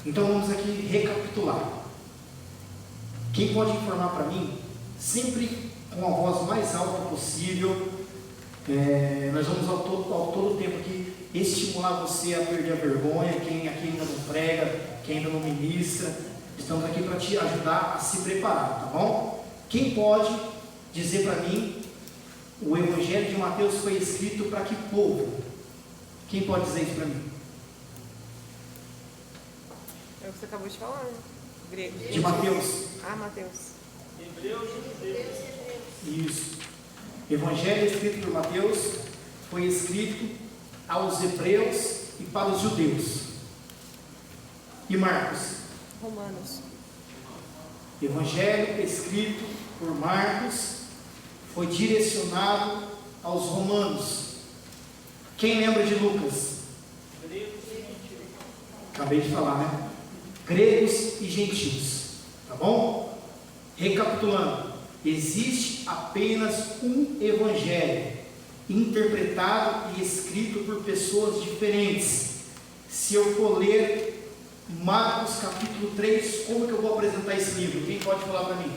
Então vamos aqui recapitular. Quem pode informar para mim, sempre com a voz mais alta possível, nós vamos ao todo tempo aqui estimular você a perder a vergonha, quem aqui ainda não prega, quem ainda não ministra, estamos aqui para te ajudar a se preparar, tá bom? Quem pode dizer para mim, o Evangelho de Mateus foi escrito para que povo? Quem pode dizer isso para mim? É o que você acabou de falar, né? Grego. De Mateus. Ah, Mateus. Hebreus e judeus. Isso. Evangelho escrito por Mateus foi escrito aos hebreus e para os judeus. E Marcos? Romanos. Evangelho escrito por Marcos foi direcionado aos romanos. Quem lembra de Lucas? Gregos e gentios. Acabei de falar, né? Gregos e gentios. Tá bom? Recapitulando, existe apenas um evangelho, interpretado e escrito por pessoas diferentes. Se eu for ler Marcos capítulo 3, como que eu vou apresentar esse livro? Quem pode falar para mim?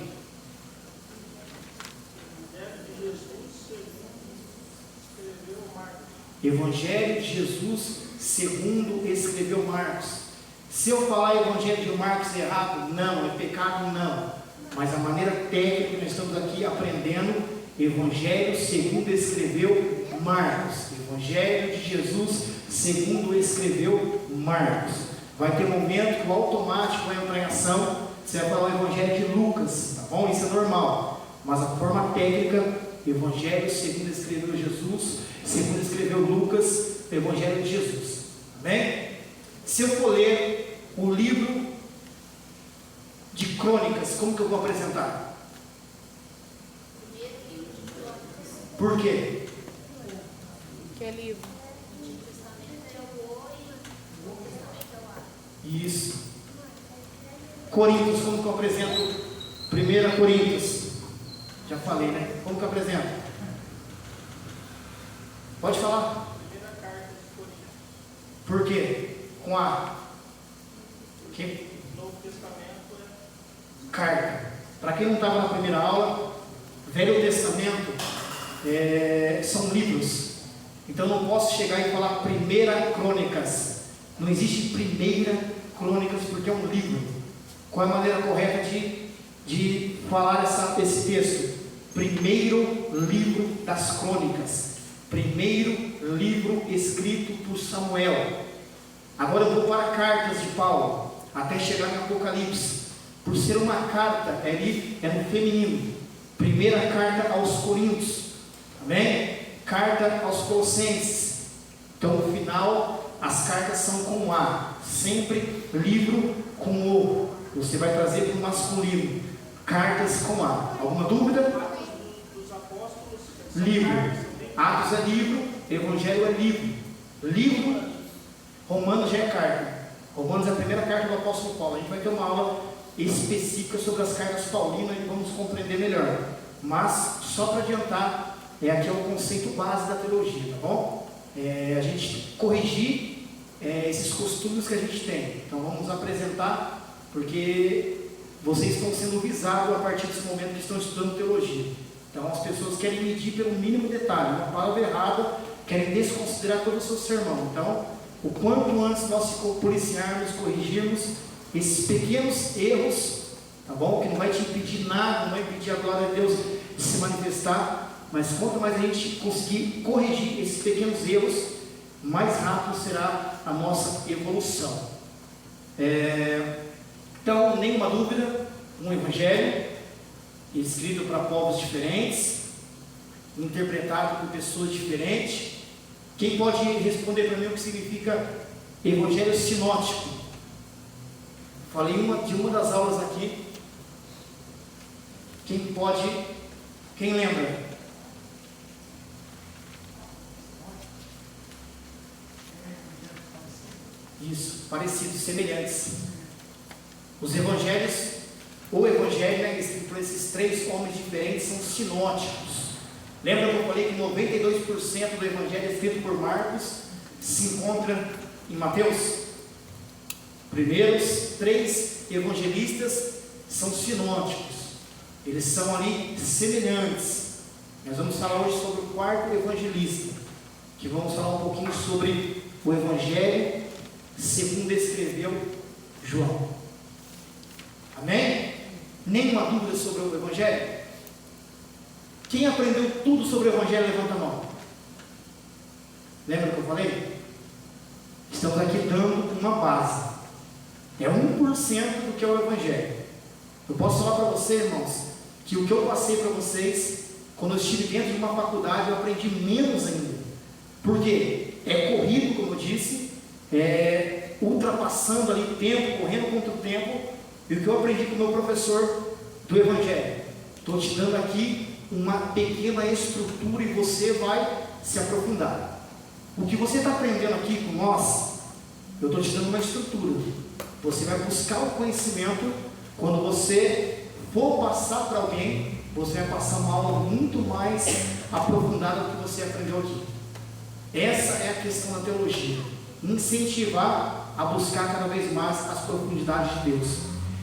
Evangelho de Jesus segundo escreveu Marcos. Se eu falar Evangelho de Marcos errado, não, é pecado, não. Mas a maneira técnica que nós estamos aqui aprendendo, Evangelho segundo escreveu Marcos. Evangelho de Jesus segundo escreveu Marcos. Vai ter momento que o automático vai entrar em ação, você vai falar o Evangelho de Lucas, tá bom? Isso é normal. Mas a forma técnica, Evangelho segundo escreveu Jesus, segundo escreveu Lucas, Evangelho de Jesus. Amém? Se eu for ler o livro de Crônicas, como que eu vou apresentar? Por quê? Que é livro. Isso. Coríntios, como que eu apresento? 1 Coríntios. Já falei, né? Como que eu apresento? Pode falar? Primeira carta de Coríntios. Por quê? Com a que? Novo Testamento é Carta. Para quem não estava na primeira aula, Velho Testamento são livros. Então não posso chegar e falar Primeira Crônicas. Não existe Primeira Crônicas porque é um livro. Qual é a maneira correta de falar esse texto? Primeiro livro das Crônicas. Primeiro livro escrito por Samuel. Agora eu vou para cartas de Paulo, até chegar no Apocalipse. Por ser uma carta, é no feminino. Primeira carta aos Coríntios. Amém? Carta aos Colossenses. Então no final, as cartas são com A. Sempre livro com O. Você vai trazer para o masculino. Cartas com A. Alguma dúvida? dos apóstolos. Livro. Atos é livro, Evangelho é livro. Livro, Romanos já é carta. Romanos é a primeira carta do apóstolo Paulo. A gente vai ter uma aula específica sobre as cartas paulinas e vamos compreender melhor. Mas, só para adiantar, aqui é o conceito base da teologia, tá bom? A gente corrigir esses costumes que a gente tem. Então vamos apresentar, porque vocês estão sendo visados a partir desse momento que estão estudando teologia. Então as pessoas querem medir pelo mínimo detalhe, uma palavra errada, querem desconsiderar todo o seu sermão. Então, o quanto antes nós policiarmos, corrigirmos esses pequenos erros, tá bom? Que não vai te impedir nada, não vai impedir a glória de Deus de se manifestar, mas quanto mais a gente conseguir corrigir esses pequenos erros, mais rápido será a nossa evolução. Então, nenhuma dúvida, um evangelho escrito para povos diferentes, interpretado por pessoas diferentes. Quem pode responder para mim o que significa evangelho sinótico? Falei de uma das aulas aqui. Quem lembra? Isso, parecidos, semelhantes. Os evangelhos, o evangelho escrito por esses três homens diferentes são sinóticos. Lembra que eu falei que 92% do evangelho escrito por Marcos se encontra em Mateus? Primeiros 3 evangelistas são sinóticos, eles são ali semelhantes. Nós vamos falar hoje sobre o 4º evangelista, que vamos falar um pouquinho sobre o evangelho segundo escreveu João. Amém? Nenhuma dúvida sobre o evangelho? Quem aprendeu tudo sobre o evangelho, levanta a mão. Lembra que eu falei? Estamos aqui dando uma base. É 1% do que é o evangelho. Eu posso falar para vocês, irmãos, que o que eu passei para vocês, quando eu estive dentro de uma faculdade, eu aprendi menos ainda. Por quê? É corrido, como eu disse, ultrapassando ali tempo, correndo contra o tempo. E o que eu aprendi com o meu professor do evangelho? Estou te dando aqui uma pequena estrutura e você vai se aprofundar. O que você está aprendendo aqui com nós, eu estou te dando uma estrutura. Você vai buscar o conhecimento. Quando você for passar para alguém, você vai passar uma aula muito mais aprofundada do que você aprendeu aqui. Essa é a questão da teologia. Incentivar a buscar cada vez mais as profundidades de Deus.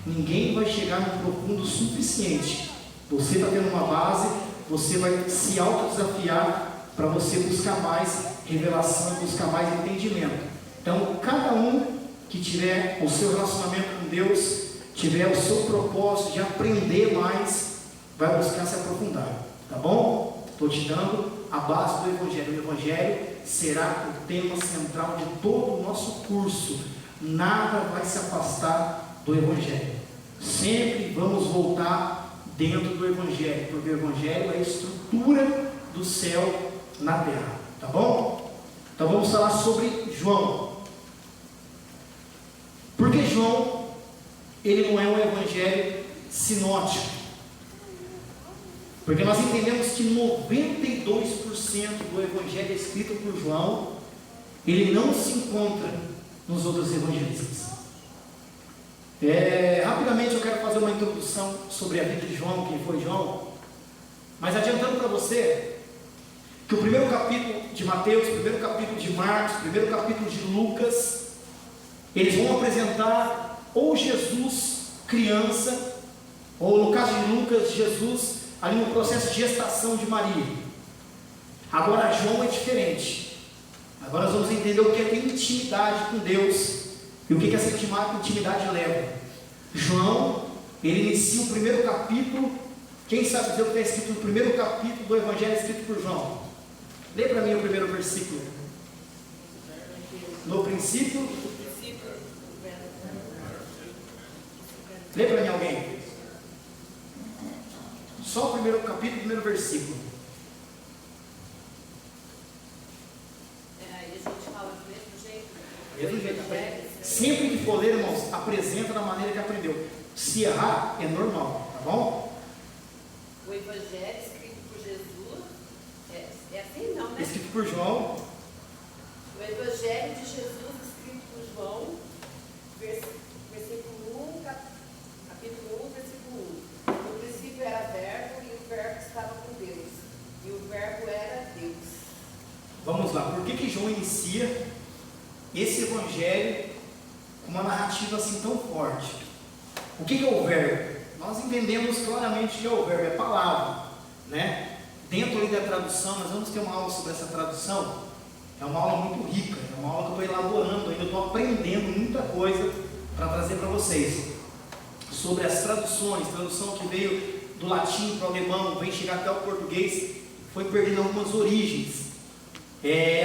Ninguém vai chegar no profundo o suficiente. Você está tendo uma base, você vai se autodesafiar para você buscar mais revelação, buscar mais entendimento. Então, cada um que tiver o seu relacionamento com Deus, tiver o seu propósito de aprender mais, vai buscar se aprofundar, tá bom? Estou te dando a base do Evangelho. O Evangelho será o tema central de todo o nosso curso. Nada vai se afastar do Evangelho. Sempre vamos voltar dentro do Evangelho, porque o Evangelho é a estrutura do céu na terra, tá bom? Então vamos falar sobre João. Porque João, ele não é um evangelho sinótico. Porque nós entendemos que 92% do evangelho escrito por João, ele não se encontra nos outros evangelistas. Rapidamente eu quero fazer uma introdução sobre a vida de João, quem foi João. Mas adiantando para você, que o primeiro capítulo de Mateus, o primeiro capítulo de Marcos, o primeiro capítulo de Lucas, eles vão apresentar ou Jesus criança, ou no caso de Lucas, Jesus ali no processo de gestação de Maria. Agora João é diferente. Agora nós vamos entender o que é ter intimidade com Deus e o que essa intimidade leva. João, ele inicia o primeiro capítulo. Quem sabe dizer o que está escrito no primeiro capítulo do Evangelho escrito por João? Lê para mim o primeiro versículo. No princípio. Lê para mim alguém. Só o primeiro capítulo, o primeiro versículo. E a gente fala do mesmo jeito? Mesmo jeito. Sempre que for ler, irmãos, apresenta da maneira que aprendeu. Se errar, é normal, tá bom? O Evangelho escrito por Jesus, é assim não, né? Escrito por João. O Evangelho de Jesus escrito por João, versículo 1, capítulo 1, versículo 1. No princípio era verbo e o verbo estava com Deus, e o verbo era Deus. Vamos lá, por que João inicia esse evangelho com uma narrativa assim tão forte? O que é o verbo? Nós entendemos claramente que é o verbo, é palavra, né? Dentro ali da tradução, nós vamos ter uma aula sobre essa tradução. É uma aula muito rica, é uma aula que eu estou elaborando ainda, eu estou aprendendo muita coisa para trazer para vocês sobre as traduções. Tradução que veio do latim para o alemão, vem chegar até o português, foi perdendo algumas origens.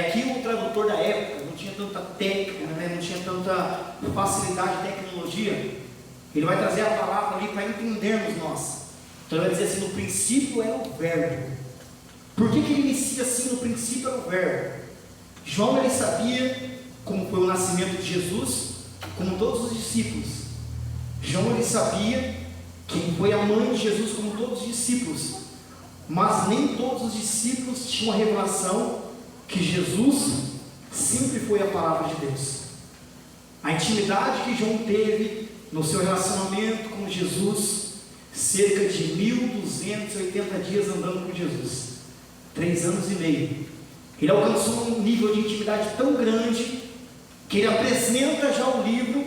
Aqui o tradutor da época não tinha tanta técnica, né? Não tinha tanta facilidade de tecnologia. Ele vai trazer a palavra ali para entendermos nós. Então ele vai dizer assim: no princípio era o verbo. Por que ele inicia assim? No princípio era o verbo. João, ele sabia como foi o nascimento de Jesus, como todos os discípulos. João, ele sabia quem foi a mãe de Jesus, como todos os discípulos. Mas nem todos os discípulos tinham a revelação que Jesus sempre foi a palavra de Deus. A intimidade que João teve no seu relacionamento com Jesus, cerca de 1280 dias andando com Jesus, 3 anos e meio. Ele alcançou um nível de intimidade tão grande que ele apresenta já o livro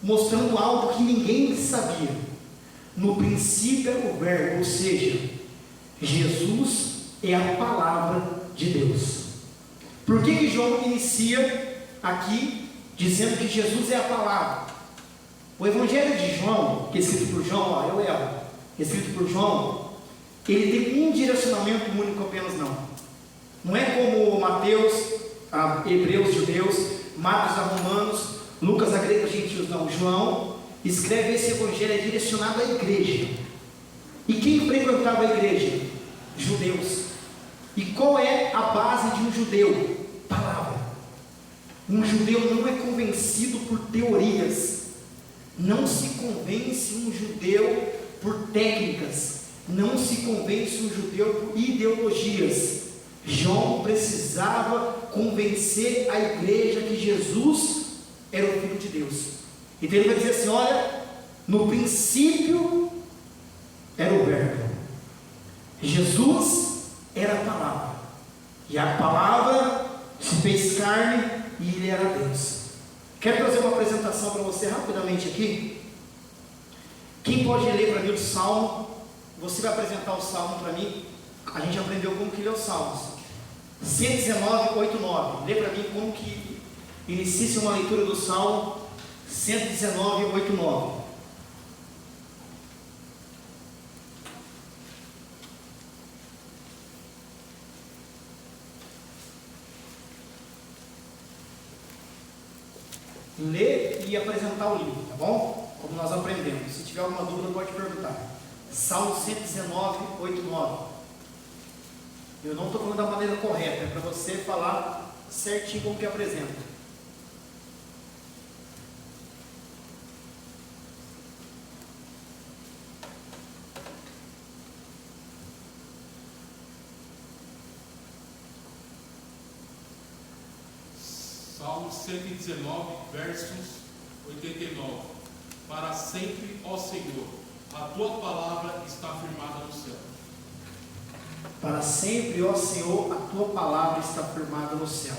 mostrando algo que ninguém sabia. No princípio era o Verbo, ou seja, Jesus é a palavra de Deus. Por que João inicia aqui dizendo que Jesus é a palavra? O Evangelho de João, que é escrito por João, escrito por João, ele tem um direcionamento único apenas não. Não é como Mateus, a Hebreus, Judeus, Marcos a Romanos, Lucas a Gregos, Gentios, não. João escreve esse Evangelho direcionado à igreja. E quem frequentava a igreja? Judeus. E qual é a base de um judeu? Palavra. Um judeu não é convencido por teorias. Não se convence um judeu por técnicas. Não se convence um judeu por ideologias. João precisava convencer a igreja que Jesus era o Filho de Deus. Então ele vai dizer assim: olha, no princípio era o Verbo. Jesus era a palavra. E a palavra se fez carne e ele era Deus. Quero trazer uma apresentação para você rapidamente aqui. Quem pode ler para mim o Salmo? Você vai apresentar o Salmo para mim. A gente aprendeu como que lê os Salmos. 119, 8, 9. Lê para mim como que inicia uma leitura do Salmo 119, 8, 9. Ler e apresentar o livro, tá bom? Como nós aprendemos. Se tiver alguma dúvida, pode perguntar. Salmo 119, 8, 9. Eu não estou falando da maneira correta, é para você falar certinho como que apresenta. Salmo 119, versos 89. Para sempre, ó Senhor, a tua palavra está firmada no céu. Para sempre, ó Senhor, a tua palavra está firmada no céu.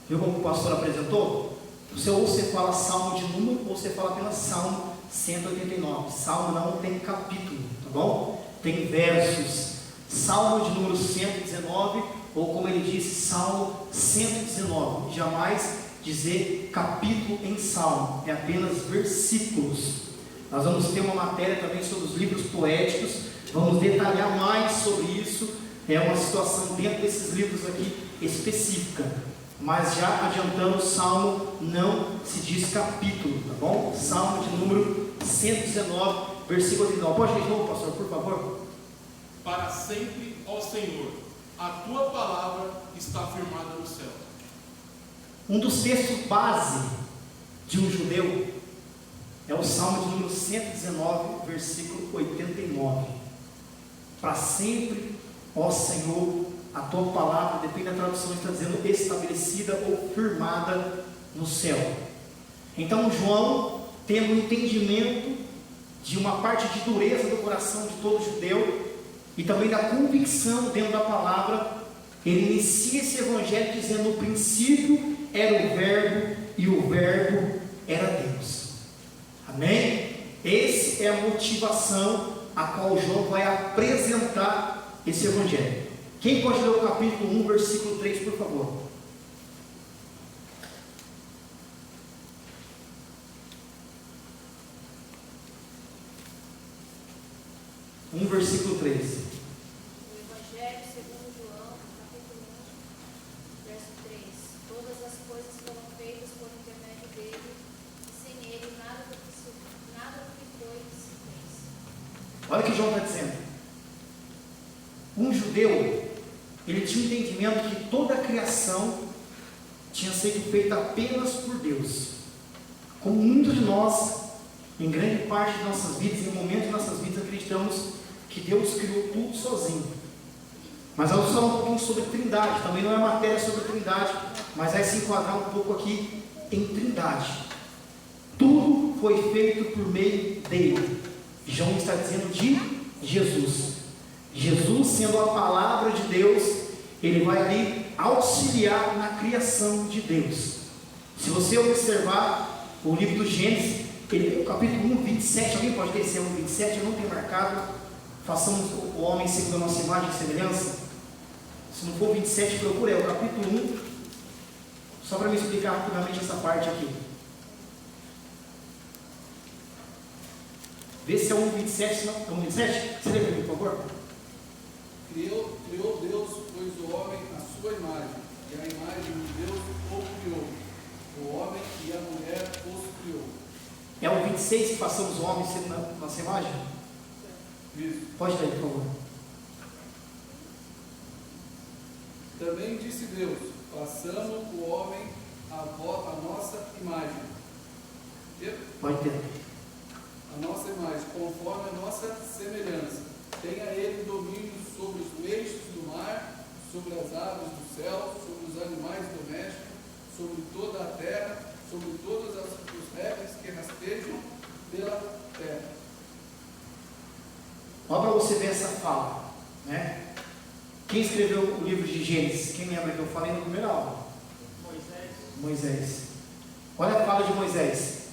Viu como o pastor apresentou? Você ou você fala salmo de número, ou você fala apenas Salmo 189. Salmo não tem capítulo, tá bom? Tem versos. Salmo de número 119, ou como ele disse, Salmo 119. Jamais dizer capítulo em Salmo, é apenas versículos. Nós vamos ter uma matéria também sobre os livros poéticos. Vamos detalhar mais sobre isso. É uma situação dentro desses livros aqui específica. Mas já adiantando, o Salmo não se diz capítulo, tá bom? Salmo de número 119, versículo 39. Pode ler de novo, pastor, por favor? Para sempre, ó Senhor, a tua palavra está firmada no céu. Um dos textos base de um judeu é o Salmo de número 119, versículo 89. Para sempre, ó Senhor, a tua palavra, depende da tradução, está dizendo estabelecida ou firmada no céu. Então João, tendo um entendimento de uma parte de dureza do coração de todo judeu e também da convicção dentro da palavra, ele inicia esse evangelho dizendo: no princípio era o Verbo e o Verbo era Deus. Amém? Essa é a motivação a qual João vai apresentar esse evangelho. Quem pode ler o capítulo 1, versículo 3, por favor? Versículo 3. O Evangelho segundo João, capítulo 1, verso 3. Todas as coisas foram feitas por intermédio dele, e sem ele nada do que foi se fez. Olha o que João está dizendo. Um judeu, ele tinha um entendimento que toda a criação tinha sido feita apenas por Deus. Como muitos de nós, em grande parte de nossas vidas, em momentos de nossas vidas, acreditamos que Deus criou tudo sozinho. Mas nós vamos falar um pouquinho sobre Trindade. Também não é matéria sobre Trindade, mas vai se enquadrar um pouco aqui em Trindade. Tudo foi feito por meio dele. João está dizendo de Jesus. Jesus, sendo a palavra de Deus, ele vai ali auxiliar na criação de Deus. Se você observar o livro do Gênesis, o capítulo 1, 27, alguém pode ler esse 1, 27? Eu não tenho marcado. Façamos o homem segundo a nossa imagem e semelhança. Se não for 27, procura, é o capítulo 1. Só para me explicar rapidamente essa parte aqui. Vê se é 1, 27, se não é 1, 27. Você lê para mim, por favor? Criou Deus, pois o homem à sua imagem, e a imagem de Deus o criou. O homem e a mulher os criou. É o 26 que façamos o homem segundo a nossa imagem? Isso. Pode ler, por favor. Também disse Deus: façamos o homem à nossa imagem. Pode ter. A nossa imagem, conforme a nossa semelhança. Tenha ele domínio sobre os peixes do mar, sobre as aves do céu, sobre os animais domésticos, sobre toda a terra, sobre todas os répteis que rastejam pela terra. Olha para você ver essa fala, né? Quem escreveu o livro de Gênesis? Quem lembra que eu falei na primeira aula? Moisés. Olha a fala de Moisés.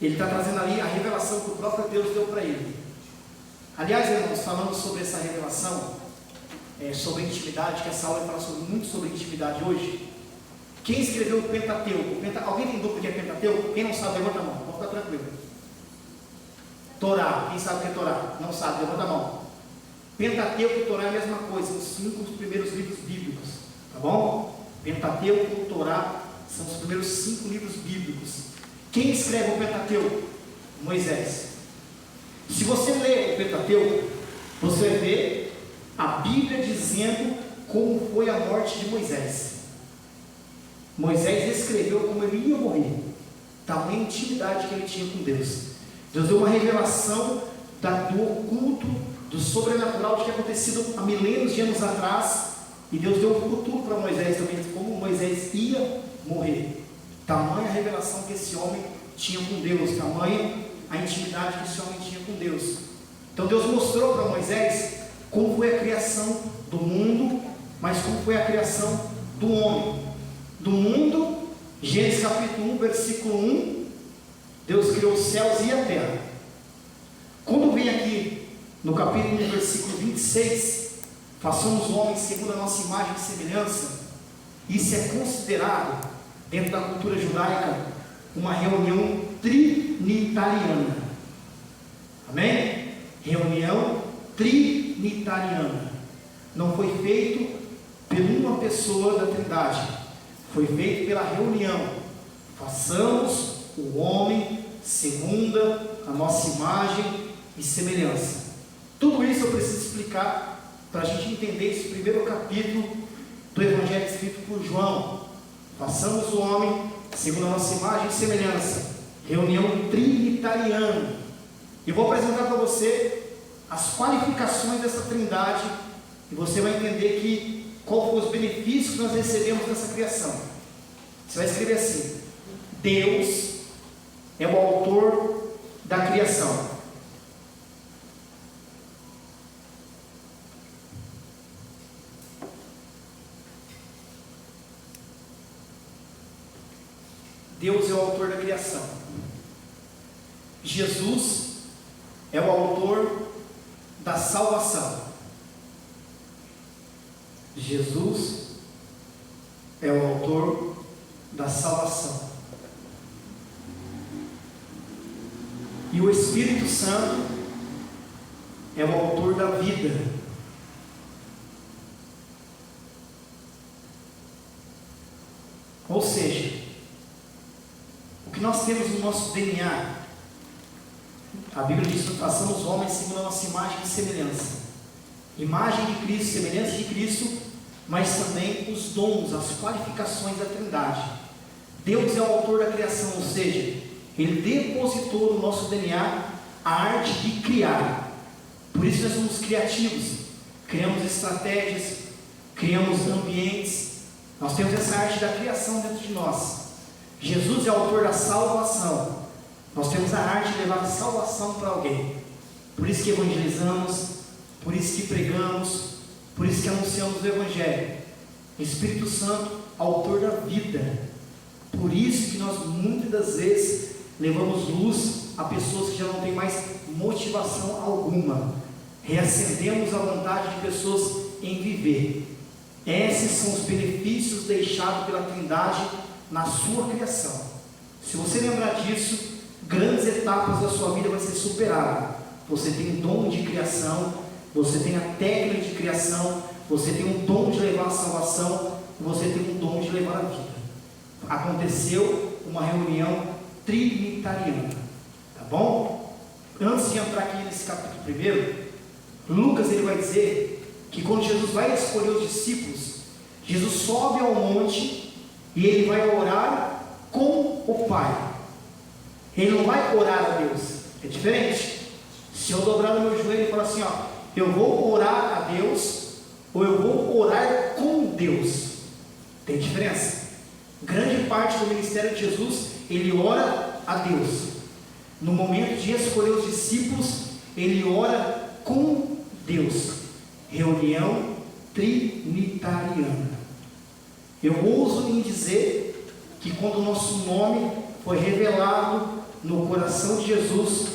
Ele está trazendo ali a revelação que o próprio Deus deu para ele. Aliás, irmãos, falando sobre essa revelação, sobre intimidade, que essa aula vai falar muito sobre intimidade hoje. Quem escreveu o Pentateuco? Alguém tem dúvida que é Pentateuco? Quem não sabe, levanta a mão, pode ficar tranquilo. Torá, quem sabe o que é Torá? Não sabe, levanta a mão. Pentateuco e Torá é a mesma coisa, os 5 primeiros livros bíblicos, tá bom? Pentateuco e Torá são os primeiros 5 livros bíblicos. Quem escreve o Pentateuco? Moisés. Se você ler o Pentateuco, você vai ver a Bíblia dizendo como foi a morte de Moisés. Moisés escreveu como ele ia morrer, tamanha intimidade que ele tinha com Deus. Deus deu uma revelação do oculto, do sobrenatural que tinha acontecido há milênios de anos atrás, e Deus deu um futuro para Moisés também, como Moisés ia morrer. Tamanha a revelação que esse homem tinha com Deus, tamanha a intimidade que esse homem tinha com Deus. Então Deus mostrou para Moisés como foi a criação do mundo, mas como foi a criação do homem. Do mundo, Gênesis capítulo 1, versículo 1, Deus criou os céus e a terra. Quando vem aqui no capítulo 1, versículo 26, façamos o homem segundo a nossa imagem e semelhança, isso é considerado, dentro da cultura judaica, uma reunião trinitariana. Amém? Reunião trinitariana. Não foi feito por uma pessoa da Trindade, foi feito pela reunião. Façamos o homem segundo a nossa imagem e semelhança. Tudo isso eu preciso explicar para a gente entender esse primeiro capítulo do Evangelho escrito por João. Façamos o homem segundo a nossa imagem e semelhança. Reunião trinitariana. Eu vou apresentar para você as qualificações dessa trindade, e você vai entender qual foram os benefícios que nós recebemos dessa criação. Você vai escrever assim: Deus é o autor da criação. Deus é o autor da criação. Jesus é o autor da salvação. Jesus é o autor da salvação. E o Espírito Santo é o autor da vida. Ou seja, o que nós temos no nosso DNA, a Bíblia diz que façamos homens segundo a nossa imagem e semelhança. Imagem de Cristo, semelhança de Cristo, mas também os dons, as qualificações da Trindade. Deus é o autor da criação, ou seja, Ele depositou no nosso DNA a arte de criar. Por isso nós somos criativos, criamos estratégias, criamos ambientes. Nós temos essa arte da criação dentro de nós. Jesus é o autor da salvação. Nós temos a arte de levar a salvação para alguém. Por isso que evangelizamos, por isso que pregamos, por isso que anunciamos o Evangelho. Espírito Santo, autor da vida. Por isso que nós muitas das vezes levamos luz a pessoas que já não têm mais motivação alguma, reacendemos a vontade de pessoas em viver. Esses são os benefícios deixados pela Trindade na sua criação. Se você lembrar disso, grandes etapas da sua vida vai ser superada. Você tem um dom de criação, você tem a técnica de criação, você tem um dom de levar a salvação, você tem um dom de levar a vida. Aconteceu uma reunião trinitariana, tá bom? Antes de entrar aqui nesse capítulo primeiro, Lucas ele vai dizer que quando Jesus vai escolher os discípulos, Jesus sobe ao monte e ele vai orar com o Pai. Ele não vai orar a Deus, é diferente. Se eu dobrar no meu joelho e falar assim, ó, eu vou orar a Deus, ou eu vou orar com Deus, tem diferença. Grande parte do ministério de Jesus, ele ora a Deus. No momento de escolher os discípulos, ele ora com Deus. Reunião trinitariana. Eu ouso em dizer que quando o nosso nome foi revelado no coração de Jesus,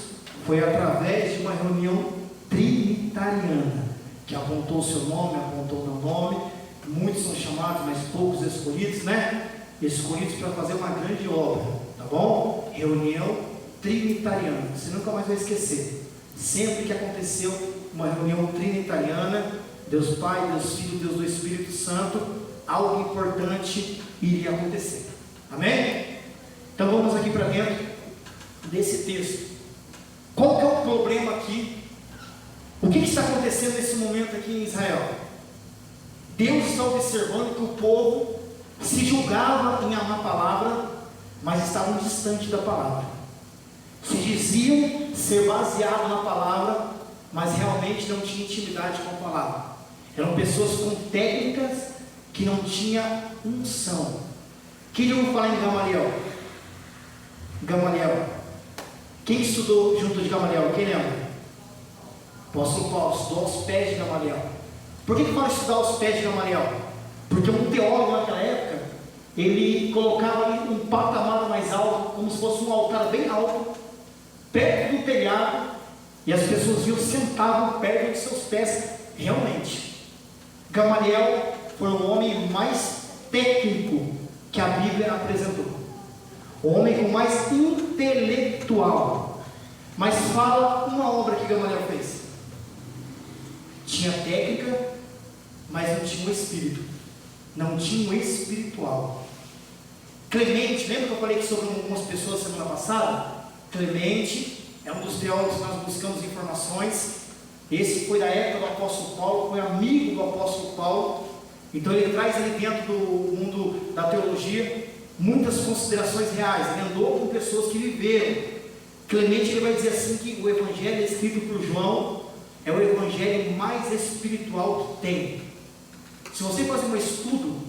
foi através de uma reunião trinitariana, que apontou o seu nome, apontou o meu nome. Muitos são chamados, mas poucos escolhidos, né? Escolhidos para fazer uma grande obra, tá bom? Reunião trinitariana, você nunca mais vai esquecer. Sempre que aconteceu uma reunião trinitariana, Deus Pai, Deus Filho, Deus do Espírito Santo, algo importante iria acontecer. Amém? Então vamos aqui para dentro desse texto. Qual que é o problema aqui? O que está acontecendo nesse momento aqui em Israel? Deus está observando que o povo se julgava em amar a palavra, mas estavam distantes da palavra. Se diziam ser baseados na palavra, mas realmente não tinham intimidade com a palavra. Eram pessoas com técnicas que não tinham unção. Quem já ouviu falar em Gamaliel? Gamaliel. Quem estudou junto de Gamaliel? Quem lembra? Apóstolo Paulo estudou aos pés de Gamaliel. Por que fala estudar aos pés de Gamaliel? Porque um teólogo naquela época, ele colocava ali um patamar mais alto, como se fosse um altar bem alto, perto do telhado, e as pessoas iam sentavam perto de seus pés. Realmente, Gamaliel foi o homem mais técnico que a Bíblia apresentou, o homem com mais intelectual. Mas fala uma obra que Gamaliel fez. Tinha técnica, mas não tinha o espírito, não tinha o espiritual. Clemente, lembra que eu falei sobre algumas pessoas semana passada? Clemente é um dos teólogos que nós buscamos informações. Esse foi da época do apóstolo Paulo, foi amigo do apóstolo Paulo. Então ele traz ali dentro do mundo da teologia muitas considerações reais. Ele andou com pessoas que viveram. Clemente ele vai dizer assim que o evangelho escrito por João é o evangelho mais espiritual que tem. Se você fazer um estudo,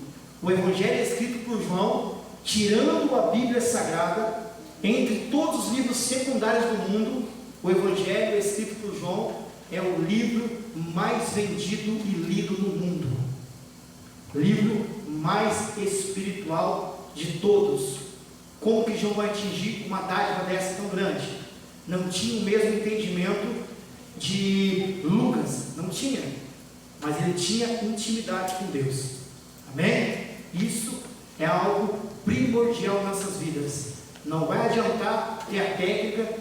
o evangelho escrito por João, tirando a Bíblia Sagrada, entre todos os livros secundários do mundo, o evangelho escrito por João é o livro mais vendido e lido no mundo. Livro mais espiritual de todos. Como que João vai atingir uma dádiva dessa tão grande? Não tinha o mesmo entendimento de Lucas, não tinha, mas ele tinha intimidade com Deus. Amém? Isso é algo primordial nas nossas vidas. Não vai adiantar ter a técnica,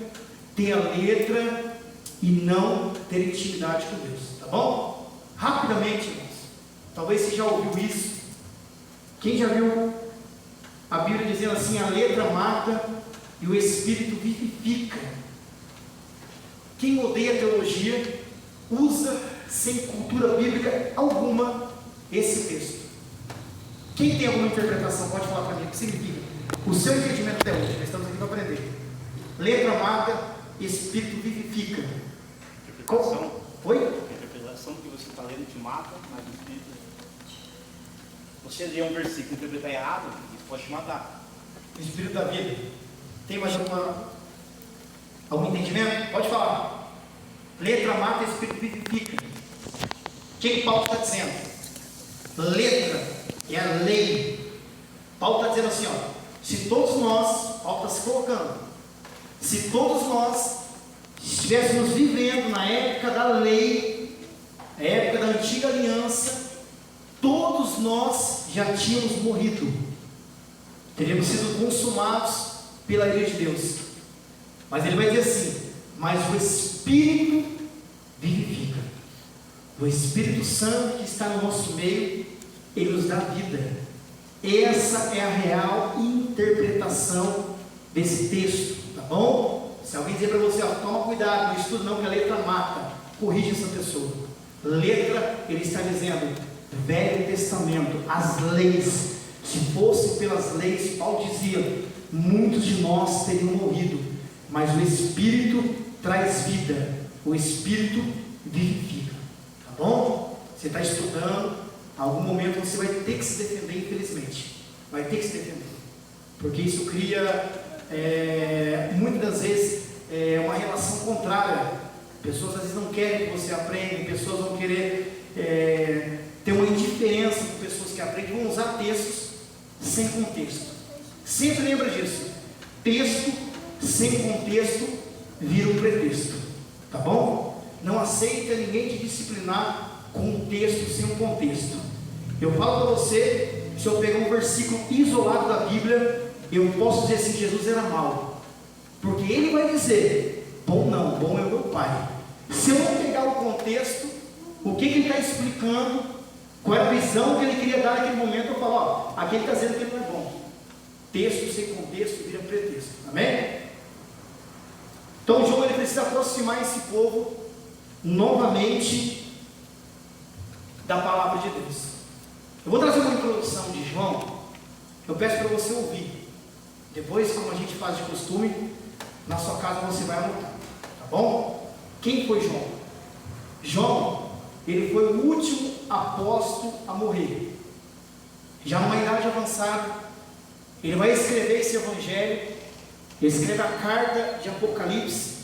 ter a letra e não ter intimidade com Deus, tá bom? Rapidamente, irmãos, talvez você já ouviu isso. Quem já viu a Bíblia dizendo assim: a letra mata e o Espírito vivifica? Quem odeia teologia usa sem cultura bíblica alguma esse texto. Quem tem alguma interpretação pode falar para mim o que significa. O seu entendimento até hoje, nós estamos aqui para aprender. Letra mata, Espírito vivifica. Interpretação. Oi? A interpretação que você está lendo te mata, mas o Espírito. Você lê um versículo e interpretar errado, isso pode te matar. O Espírito da vida. Tem mais algum entendimento? Pode falar. Letra mata, Espírito vivifica. O que Paulo está dizendo? Letra é a lei. Paulo está dizendo assim, ó, se todos nós, Paulo está se colocando, se todos nós estivéssemos vivendo na época da lei, a época da antiga aliança, todos nós já tínhamos morrido, teríamos sido consumados pela ira de Deus. Mas ele vai dizer assim: mas o Espírito vivifica. O Espírito Santo que está no nosso meio, ele nos dá vida. Essa é a real interpretação desse texto, tá bom? Se alguém dizer para você, ó, toma cuidado, não estuda não, que a letra mata, corrige essa pessoa. Letra, ele está dizendo, Velho Testamento, as leis. Se fosse pelas leis, Paulo dizia, muitos de nós teriam morrido, mas o Espírito traz vida, o Espírito vivifica, tá bom? Você está estudando, em algum momento você vai ter que se defender, infelizmente, vai ter que se defender, porque isso cria, muitas das vezes, uma relação contrária. Pessoas às vezes não querem que você aprenda, pessoas vão querer ter uma indiferença com pessoas que aprendem, vão usar textos sem contexto. Sempre lembra disso, texto sem contexto vira um pretexto, tá bom? Não aceita ninguém te disciplinar com um texto sem um contexto. Eu falo para você, se eu pegar um versículo isolado da Bíblia, eu posso dizer assim, Jesus era mau, porque ele vai dizer, bom não, bom é o meu Pai. Se eu não pegar o contexto, o que ele está explicando, qual é a visão que ele queria dar naquele momento, eu falo, ó, aqui ele está dizendo que ele não é bom. Texto sem contexto vira pretexto, amém? Então João, ele precisa aproximar esse povo novamente da palavra de Deus. Eu vou trazer uma introdução de João, eu peço para você ouvir. Depois, como a gente faz de costume, na sua casa você vai anotar, tá bom? Quem foi João? João, ele foi o último apóstolo a morrer. Já numa idade avançada, ele vai escrever esse evangelho, ele escreve a carta de Apocalipse,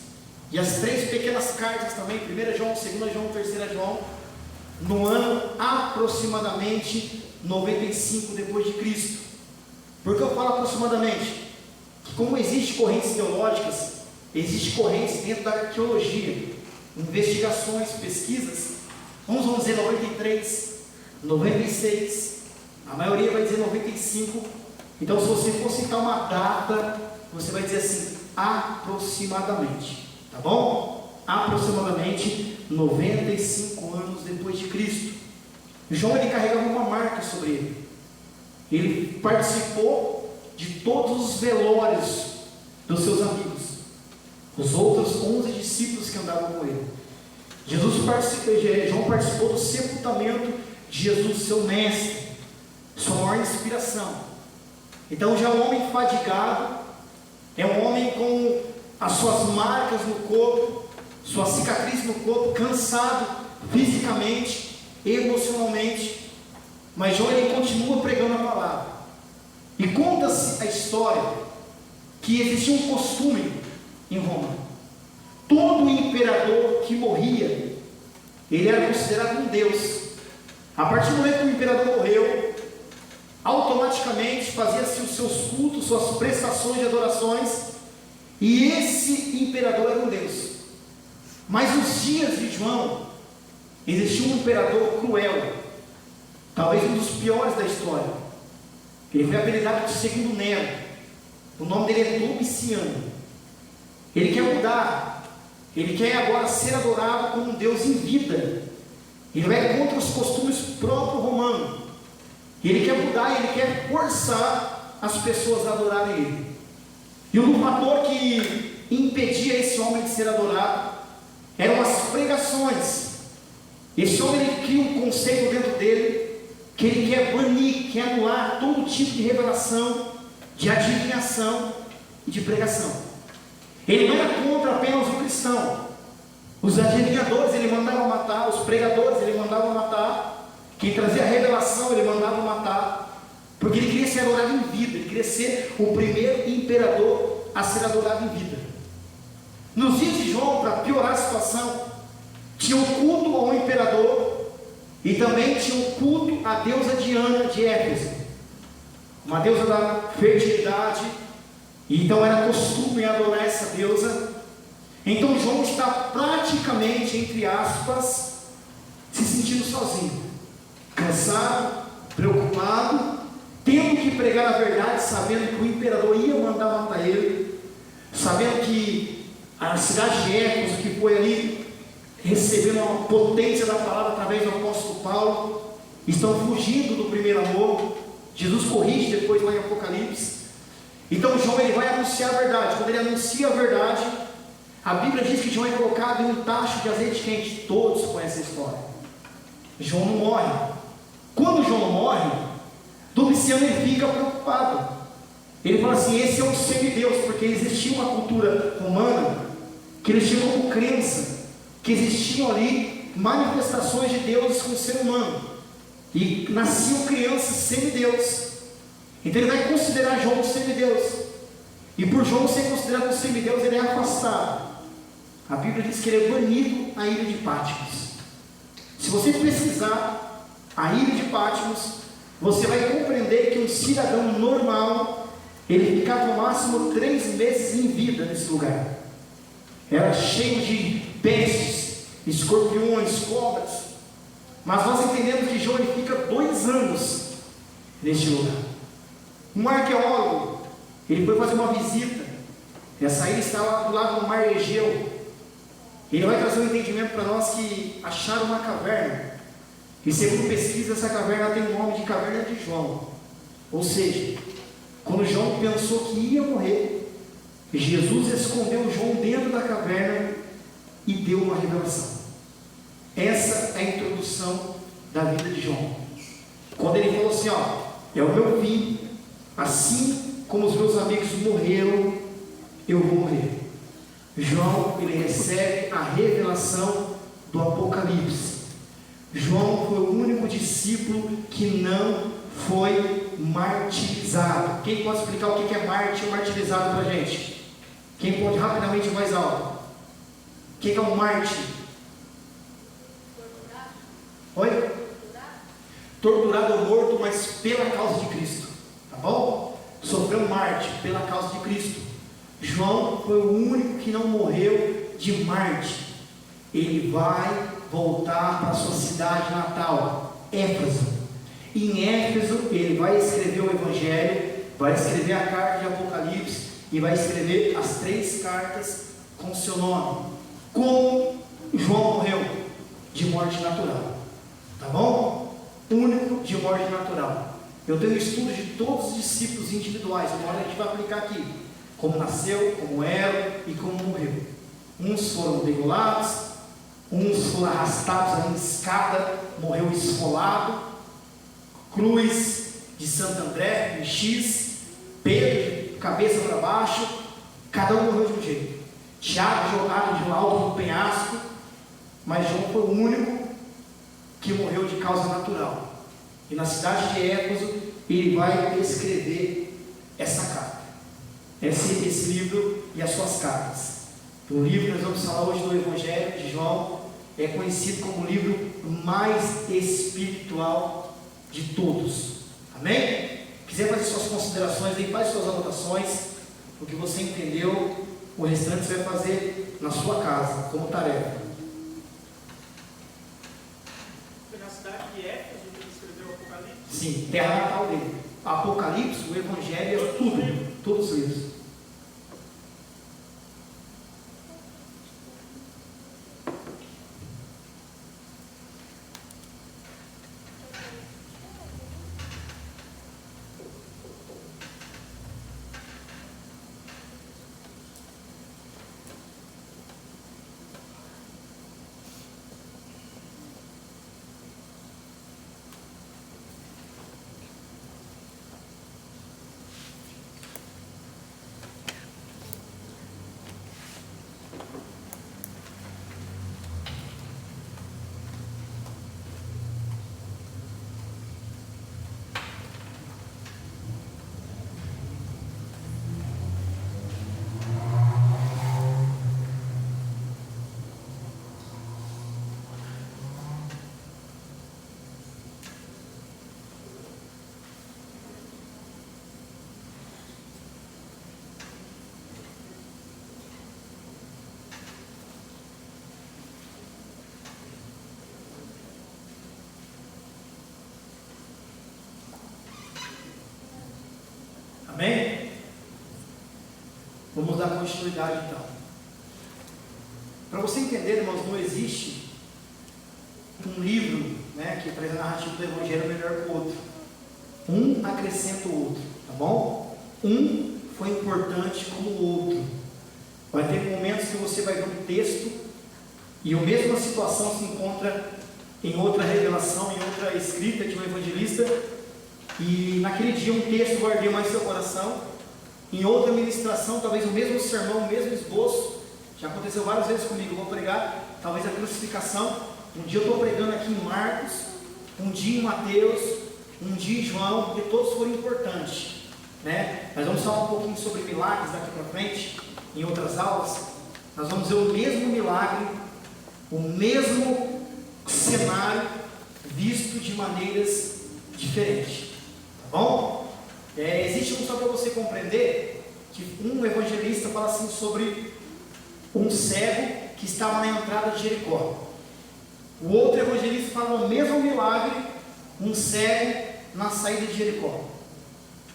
e as 3 pequenas cartas também, 1 João, 2 João, 3 João, no ano aproximadamente 95 depois de Cristo. Por que eu falo aproximadamente? Que como existem correntes teológicas, existem correntes dentro da arqueologia, investigações, pesquisas, uns vão dizer 93, 96, a maioria vai dizer 95, então se você for citar uma data, você vai dizer assim, aproximadamente, tá bom? Aproximadamente 95 anos depois de Cristo. João, ele carregava uma marca sobre ele. Ele participou de todos os velórios dos seus amigos, os outros 11 discípulos que andavam com ele. João participou do sepultamento de Jesus, seu mestre, sua maior inspiração. Então já é um homem fadigado, é um homem com as suas marcas no corpo, sua cicatriz no corpo, cansado fisicamente, emocionalmente, mas João, ele continua pregando a palavra. E conta-se a história que existia um costume em Roma: todo imperador que morria, ele era considerado um deus. A partir do momento que o imperador morreu, automaticamente fazia-se os seus cultos, suas prestações de adorações, e esse imperador era um deus. Mas nos dias de João, existia um imperador cruel, talvez um dos piores da história. Ele foi apelidado de Segundo Nero. O nome dele é Domiciano. Ele quer mudar, ele quer agora ser adorado como um Deus em vida. Ele vai contra os costumes próprios romanos. Ele quer mudar, ele quer forçar as pessoas a adorarem ele. E o fator que impedia esse homem de ser adorado eram as pregações. Esse homem, ele cria um conceito dentro dele que ele quer banir, quer anular todo tipo de revelação, de adivinhação e de pregação. Ele não era contra apenas o cristão. Os adivinhadores ele mandava matar, os pregadores ele mandava matar, quem trazia a revelação ele mandava matar, porque ele queria ser adorado em vida, ele queria ser o primeiro imperador a ser adorado em vida. Nos dias de João, para piorar a situação, tinha o culto ao imperador e também tinha o culto à deusa Diana de Éfeso, uma deusa da fertilidade E então era costume adorar essa deusa. Então João está praticamente, entre aspas, se sentindo sozinho, cansado, preocupado, tendo que pregar a verdade, sabendo que o imperador ia mandar matar ele, sabendo que a cidade de Éfeso, que foi ali recebendo uma potência da palavra através do apóstolo Paulo, estão fugindo do primeiro amor. Jesus corrige depois lá em Apocalipse. Então João ele vai anunciar a verdade. Quando ele anuncia a verdade, a Bíblia diz que João é colocado em um tacho de azeite quente. Todos conhecem a história. João não morre. Quando João não morre, Domiciano ele fica preocupado. Ele fala assim: esse é um semideus, porque existia uma cultura romana que eles tinham como crença que existiam ali manifestações de deuses com o ser humano, e nasciam crianças semideus. Então ele vai considerar João um semideus, e por João ser considerado um semideus, ele é afastado. A Bíblia diz que ele é banido à ilha de Patmos. Se você pesquisar a ilha de Patmos, você vai compreender que um cidadão normal, ele ficava no máximo 3 meses em vida nesse lugar. Era cheio de pestes, escorpiões, cobras. Mas nós entendemos que João ele fica 2 anos neste lugar. Um arqueólogo, ele foi fazer uma visita. Essa ilha está lá do lado do mar Egeu. Ele vai trazer um entendimento para nós que acharam uma caverna. E segundo pesquisa, essa caverna tem o nome de Caverna de João. Ou seja, quando João pensou que ia morrer, Jesus escondeu João dentro da caverna e deu uma revelação. Essa é a introdução da vida de João. Quando ele falou assim: ó, é o meu fim, assim como os meus amigos morreram, eu vou morrer. João, ele recebe a revelação do Apocalipse. João foi o único discípulo que não foi martirizado. Quem pode explicar o que é mártir ou martirizado para a gente? Quem pode rapidamente mais alto? Quem é um mártir? Oi? Torturado ou morto, mas pela causa de Cristo. Tá bom? Sofreu mártir pela causa de Cristo. João foi o único que não morreu de mártir. Ele vai voltar para a sua cidade natal, Éfeso. Em Éfeso ele vai escrever o Evangelho, vai escrever a carta de Apocalipse e vai escrever as 3 cartas com seu nome. Como João morreu? De morte natural. Tá bom? Único de morte natural. Eu tenho estudo de todos os discípulos individuais. Agora a gente vai aplicar aqui. Como nasceu, como era e como morreu. Uns foram degolados, uns foram arrastados em escada, morreu esfolado. Cruz de Santo André, em X. Pedro, cabeça para baixo. Cada um morreu de um jeito. Tiago jogado de alto no penhasco. Mas João foi o único que morreu de causa natural. E na cidade de Éfeso ele vai escrever essa carta, esse livro e as suas cartas. O livro que nós vamos falar hoje do Evangelho de João é conhecido como o livro mais espiritual de todos. Amém? Quiser fazer suas considerações aí, faz suas anotações, o que você entendeu, o restante você vai fazer na sua casa, como tarefa. Foi na cidade de Éfeso que ele escreveu o Apocalipse? Sim, terra natal dele. Apocalipse, o Evangelho é tudo, todos os livros. continuidade então. Para você entender, irmãos, não existe um livro, né, que traz a narrativa do Evangelho melhor que o outro. Um acrescenta o outro, tá bom? Um foi importante como o outro. Vai ter momentos que você vai ver um texto e a mesma situação se encontra em outra revelação, em outra escrita de um evangelista, e naquele dia um texto guardou mais seu coração, em outra ministração, talvez o mesmo sermão, o mesmo esboço. Já aconteceu várias vezes comigo. Eu vou pregar talvez a crucificação, um dia eu estou pregando aqui em Marcos, um dia em Mateus, um dia em João, porque todos foram importantes, né? Nós vamos falar um pouquinho sobre milagres daqui para frente, em outras aulas. Nós vamos ver o mesmo milagre, o mesmo cenário, visto de maneiras diferentes, tá bom? Existe só para você compreender, que um evangelista fala assim sobre um cego que estava na entrada de Jericó. O outro evangelista fala o mesmo milagre, um cego na saída de Jericó.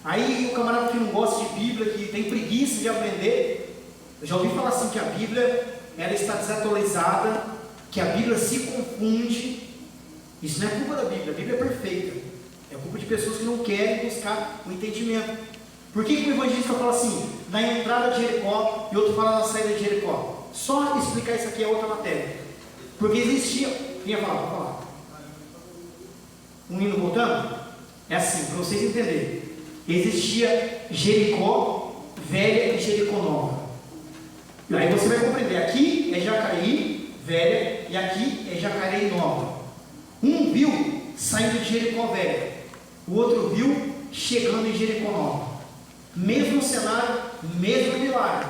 Aí o camarada que não gosta de Bíblia, que tem preguiça de aprender, eu já ouvi falar assim que a Bíblia ela está desatualizada, que a Bíblia se confunde. Isso não é culpa da Bíblia, a Bíblia é perfeita, é culpa de pessoas que não querem buscar o entendimento. Por que o evangelista fala assim, na entrada de Jericó, e outro fala na saída de Jericó? Só explicar isso aqui é outra matéria. Porque existia, quem ia falar? Vou falar. Um hino voltando? É assim, para vocês entenderem. Existia Jericó velha e Jericó nova. E aí você vai compreender, aqui é Jacareí velha e aqui é Jacareí nova. Um viu saindo de Jericó velha, o outro viu chegando em Jericó nova. Mesmo cenário, mesmo milagre.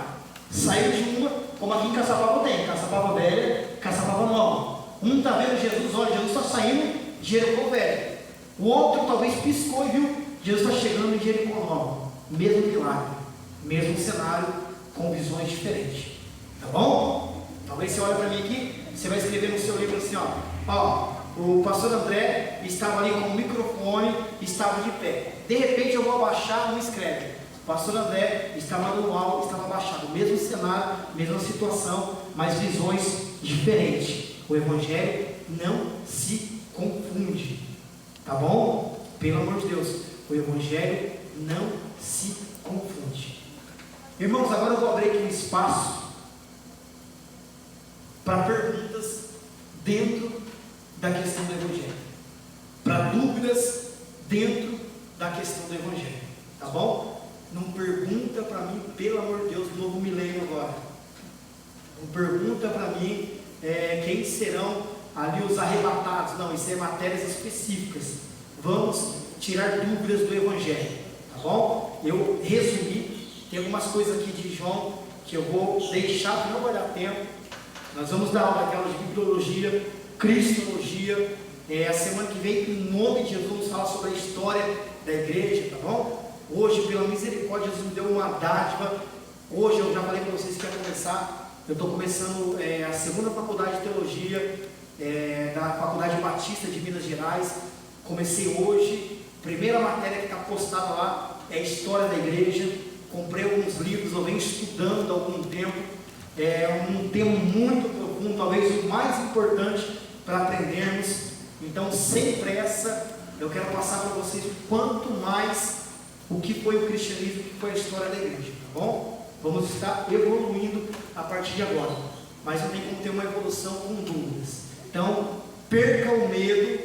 Saiu de uma, como aqui em Caçapava tem, Caçapava velha, Caçapava nova. Um está vendo Jesus, olha, Jesus está saindo de Jericó velha. O outro talvez piscou e viu, Jesus está chegando em Jericó nova. Mesmo milagre, mesmo cenário, com visões diferentes. Tá bom? Talvez você olhe para mim aqui, você vai escrever no seu livro assim, ó, o pastor André estava ali com o microfone, estava de pé. De repente eu vou abaixar, não escreve. O pastor André estava no alto, estava abaixado. Mesmo cenário, mesma situação, mas visões diferentes. O Evangelho não se confunde. Tá bom? Pelo amor de Deus, o Evangelho não se confunde. Irmãos, agora eu vou abrir aqui um espaço para perguntas dentro da questão do Evangelho, para dúvidas dentro da questão do Evangelho, tá bom? Não pergunta para mim, pelo amor de Deus, novo milênio agora. Não pergunta para mim quem serão ali os arrebatados. Não, isso é matérias específicas. Vamos tirar dúvidas do Evangelho, tá bom? Eu resumi, tem algumas coisas aqui de João que eu vou deixar, que não vai dar tempo. Nós vamos dar aula daquela de bibliologia, cristologia. A semana que vem, em nome de Jesus, vamos falar sobre a história da igreja, tá bom? Hoje, pela misericórdia, Jesus me deu uma dádiva. Hoje, eu já falei para vocês que ia começar. Eu estou começando a segunda faculdade de teologia da Faculdade Batista de Minas Gerais. Comecei hoje. Primeira matéria que está postada lá é a história da igreja. Comprei alguns livros, eu venho estudando há algum tempo. É um tema muito profundo, talvez o mais importante para aprendermos. Então, sem pressa, eu quero passar para vocês o quanto mais o que foi o cristianismo, o que foi a história da igreja, tá bom? Vamos estar evoluindo a partir de agora, mas não tem como ter uma evolução com dúvidas. Então, perca o medo,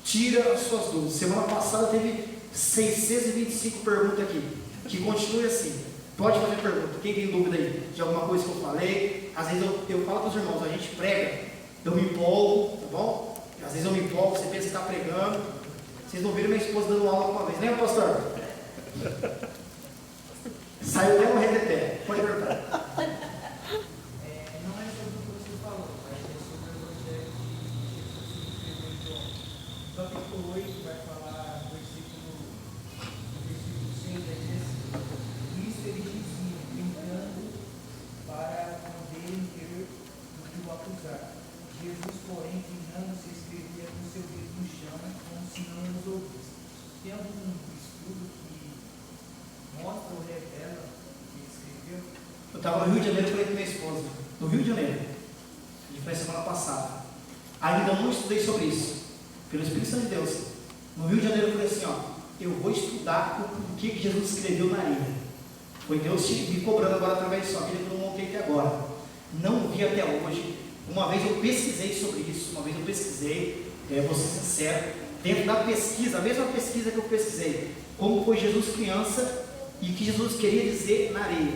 tira as suas dúvidas. Semana passada teve 625 perguntas aqui, que continue assim. Pode fazer pergunta, quem tem dúvida aí de alguma coisa que eu falei? Às vezes eu falo para os irmãos, a gente prega, eu me empolgo, tá bom? Às vezes eu me empolgo, você pensa que está pregando. Vocês não viram minha esposa dando aula uma vez, lembra, pastor? Saiu até um redeté, pode perguntar. Não é sobre o que você falou, mas é sobre o Evangelho que Jesus escreveu em João. Capítulo 8 vai falar, versículo 6, vai dizer assim: isso ele dizia, brincando, para poderem ter do que o acusar. Jesus, porém, inclinando-se, escrevia com seu dedo no chão, como se não os ouvisse. Tem algum estudo que mostra ou revela o que ele escreveu? Eu estava no Rio de Janeiro e falei com minha esposa. No Rio de Janeiro. E foi semana passada. Ainda não estudei sobre isso. Pelo Espírito Santo de Deus. No Rio de Janeiro eu falei assim, ó, eu vou estudar o que Jesus escreveu na areia. Foi Deus me cobrando agora através disso, aquele que eu não montei até agora. Não vi até hoje. Uma vez eu pesquisei sobre isso, vou ser sincero, dentro da pesquisa, a mesma pesquisa que eu pesquisei, como foi Jesus criança e o que Jesus queria dizer na areia.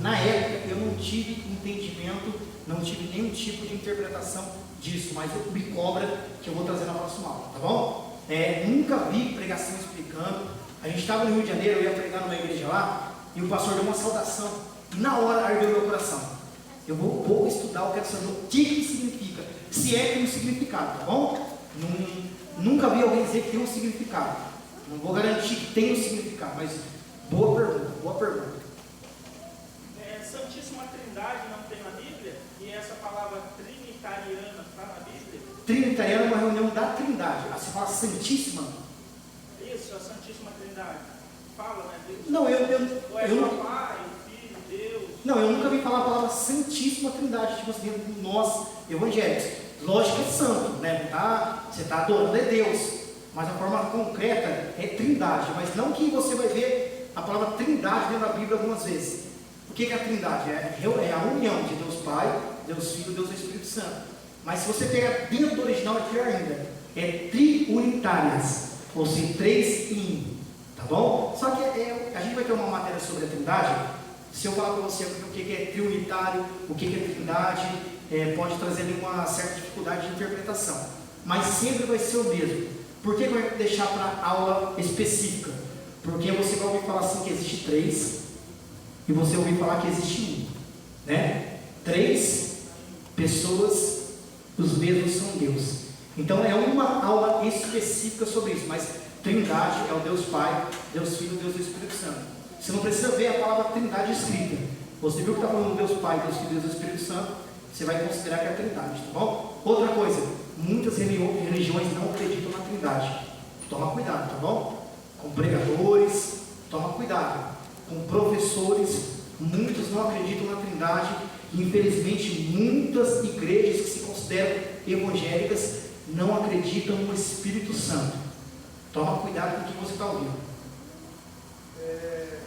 Na época eu não tive entendimento, não tive nenhum tipo de interpretação disso, mas eu me cobra que eu vou trazer na próxima aula, tá bom? Nunca vi pregação explicando. A gente estava no Rio de Janeiro, eu ia pregar numa igreja lá, e o pastor deu uma saudação, e na hora ardeu meu coração. Eu vou estudar, eu quero saber o que significa, se é que tem um significado, tá bom? Nunca vi alguém dizer que tem um significado. Não vou garantir que tem um significado, mas boa pergunta. Santíssima Trindade não tem na Bíblia? E essa palavra trinitariana está na Bíblia? Trinitariana é uma reunião da Trindade. Você fala Santíssima? Isso, a Santíssima Trindade. Fala, né? Deus. Não, Ou é eu não. o Pai, o Filho, Deus. Não, eu nunca vi falar a palavra Santíssima Trindade, tipo assim, nós evangélicos. Lógico que é santo, né? Você está adorando é Deus, mas a forma concreta é Trindade, mas não que você vai ver a palavra Trindade dentro da Bíblia algumas vezes. O que é a Trindade? É a união de Deus Pai, Deus Filho, Deus Espírito Santo. Mas se você pegar dentro do original, é pior ainda. É triunitárias, ou seja, 3 em 1. Tá bom? Só que a gente vai ter uma matéria sobre a Trindade. Se eu falar para você o que é triunitário, o que é Trindade, pode trazer ali uma certa dificuldade de interpretação. Mas sempre vai ser o mesmo. Por que vai deixar para aula específica? Porque você vai ouvir falar assim que existe 3 e você ouvir falar que existe 1. Né? 3 pessoas, os mesmos são Deus. Então é uma aula específica sobre isso, mas Trindade é o Deus Pai, Deus Filho, Deus Espírito Santo. Você não precisa ver a palavra Trindade escrita. Você viu que está falando Deus Pai, Deus Filho, Deus Espírito Santo, você vai considerar que é a Trindade, tá bom? Outra coisa, muitas religiões não acreditam na Trindade. Toma cuidado, tá bom? Com pregadores, toma cuidado. Com professores, muitos não acreditam na Trindade. Infelizmente, muitas igrejas que se consideram evangélicas não acreditam no Espírito Santo. Toma cuidado com o que você está ouvindo. Eu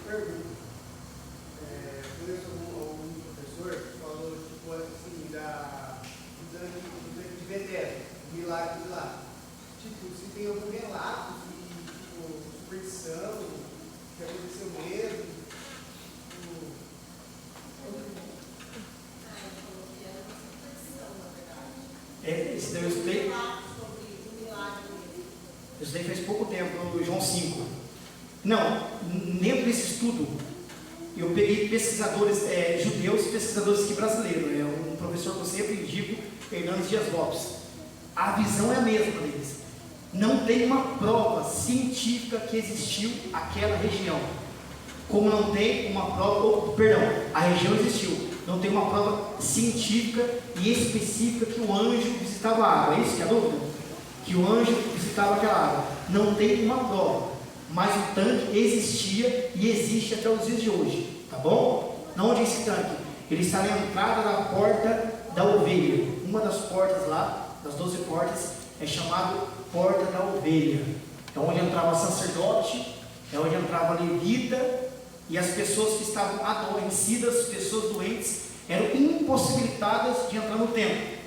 pergunto, conheço algum professor que falou tipo assim, de Bethesda, milagre de lá. Tipo, se tem algum relato de superstição, que aconteceu mesmo. Esse daí eu estudei. Isso daí faz pouco tempo, no João 5. Não, dentro desse estudo, eu peguei pesquisadores judeus e pesquisadores aqui brasileiros. Um professor que eu sempre indico, Hernandes Dias Lopes. A visão é a mesma deles. Não tem uma prova científica que existiu aquela região. Como não tem uma prova, a região existiu. Não tem uma prova científica e específica que o anjo visitava a água. É isso que é a dúvida? Que o anjo visitava aquela água. Não tem uma prova, mas o tanque existia e existe até os dias de hoje, tá bom? Não onde é esse tanque? Ele está na entrada da porta da ovelha. Uma das portas lá, das 12 portas, é chamado Porta da Ovelha. É onde entrava sacerdote, é onde entrava levita, e as pessoas que estavam adoecidas, pessoas doentes, eram impossibilitadas de entrar no templo.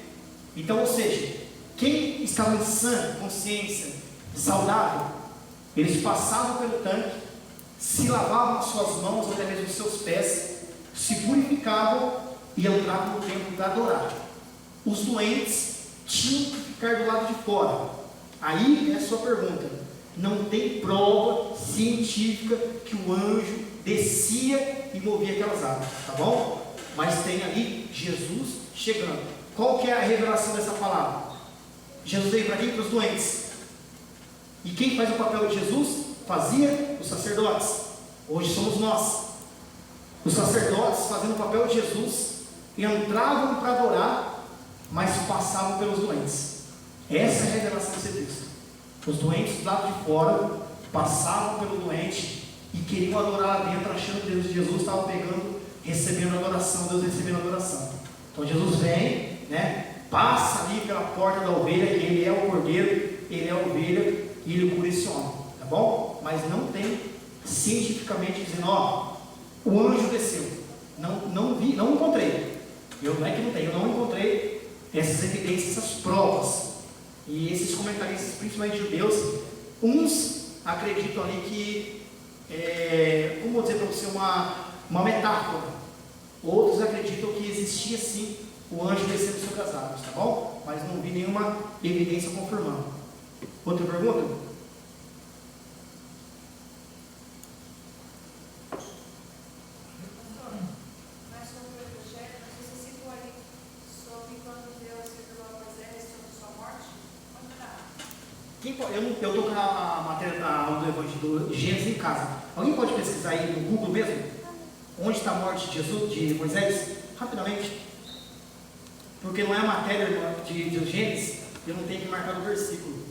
Então, ou seja, quem estava em sã consciência, saudável, eles passavam pelo tanque, se lavavam as suas mãos, ou até mesmo os seus pés, se purificavam e entravam no templo para adorar. Os doentes tinham que ficar do lado de fora. Aí é a sua pergunta. Não tem prova científica que o anjo descia e movia aquelas águas, tá bom? Mas tem ali Jesus chegando. Qual que é a revelação dessa palavra? Jesus veio para quem? Para os doentes. E quem faz o papel de Jesus? Fazia os sacerdotes. Hoje somos nós. Os sacerdotes fazendo o papel de Jesus, entravam para adorar, mas passavam pelos doentes. Essa é a revelação desse texto. Os doentes do lado de fora passavam pelo doente e queriam adorar lá dentro, achando que Jesus estava pegando recebendo adoração, Deus recebendo adoração. Então Jesus vem, né, passa ali pela porta da ovelha, que ele é o cordeiro, ele é a ovelha, e ele cura esse homem, tá bom? Mas não tem cientificamente dizendo, ó, o anjo desceu. Não vi, não encontrei. Não é que não tem, eu não encontrei essas evidências, essas provas. E esses comentaristas, principalmente judeus, uns acreditam ali que, como vou dizer para você, uma metáfora. Outros acreditam que existia sim o anjo descendo sobre as águas, tá bom? Mas não vi nenhuma evidência confirmando. Outra pergunta? Eu estou com a matéria da aula do Evangelho de Gênesis em casa. Alguém pode pesquisar aí no Google mesmo? Onde está a morte de Jesus, de Moisés? Rapidamente. Porque não é a matéria de Gênesis, eu não tenho que marcar o versículo.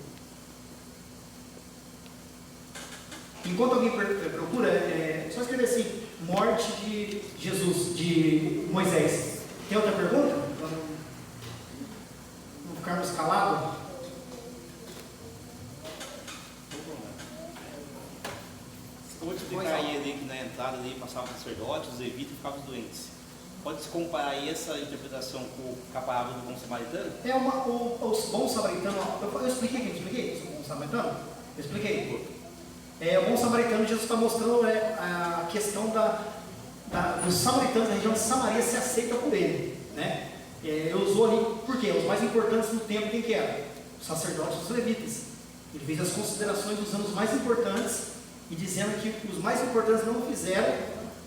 Enquanto alguém procura, só escrever assim, morte de Jesus, de Moisés. Tem outra pergunta? Para não ficarmos calados? Eu vou te explicar aí ali que na entrada ali passava o sacerdote, os levitas e ficavam os doentes. Pode se comparar aí essa interpretação com a palavra do bom samaritano? O bom samaritano, eu expliquei o bom samaritano? Eu expliquei. O bom samaritano, Jesus está mostrando a questão dos samaritanos da região de Samaria se aceita por ele, né? Eu usou ali, por quê? Os mais importantes no tempo, quem que eram? Os sacerdotes e os levitas. Ele fez as considerações usando os mais importantes e dizendo que os mais importantes não fizeram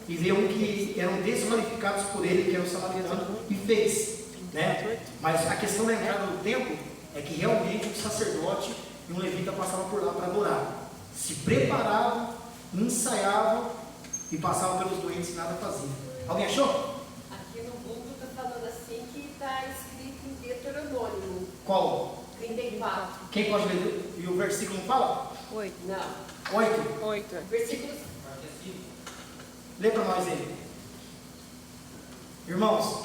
e veio que eram desqualificados por ele, que era o samaritano, e fez, né? Mas a questão da entrada do templo é que realmente um sacerdote e um levita passavam por lá para adorar. Se preparavam, ensaiavam e passavam pelos doentes e nada faziam. Alguém achou? Aqui no Google está falando assim que está escrito em Deuteronômio. Qual? 34. Quem pode ler? E o versículo não fala? 8. Não. 8? Versículos. Lê para nós aí. Irmãos,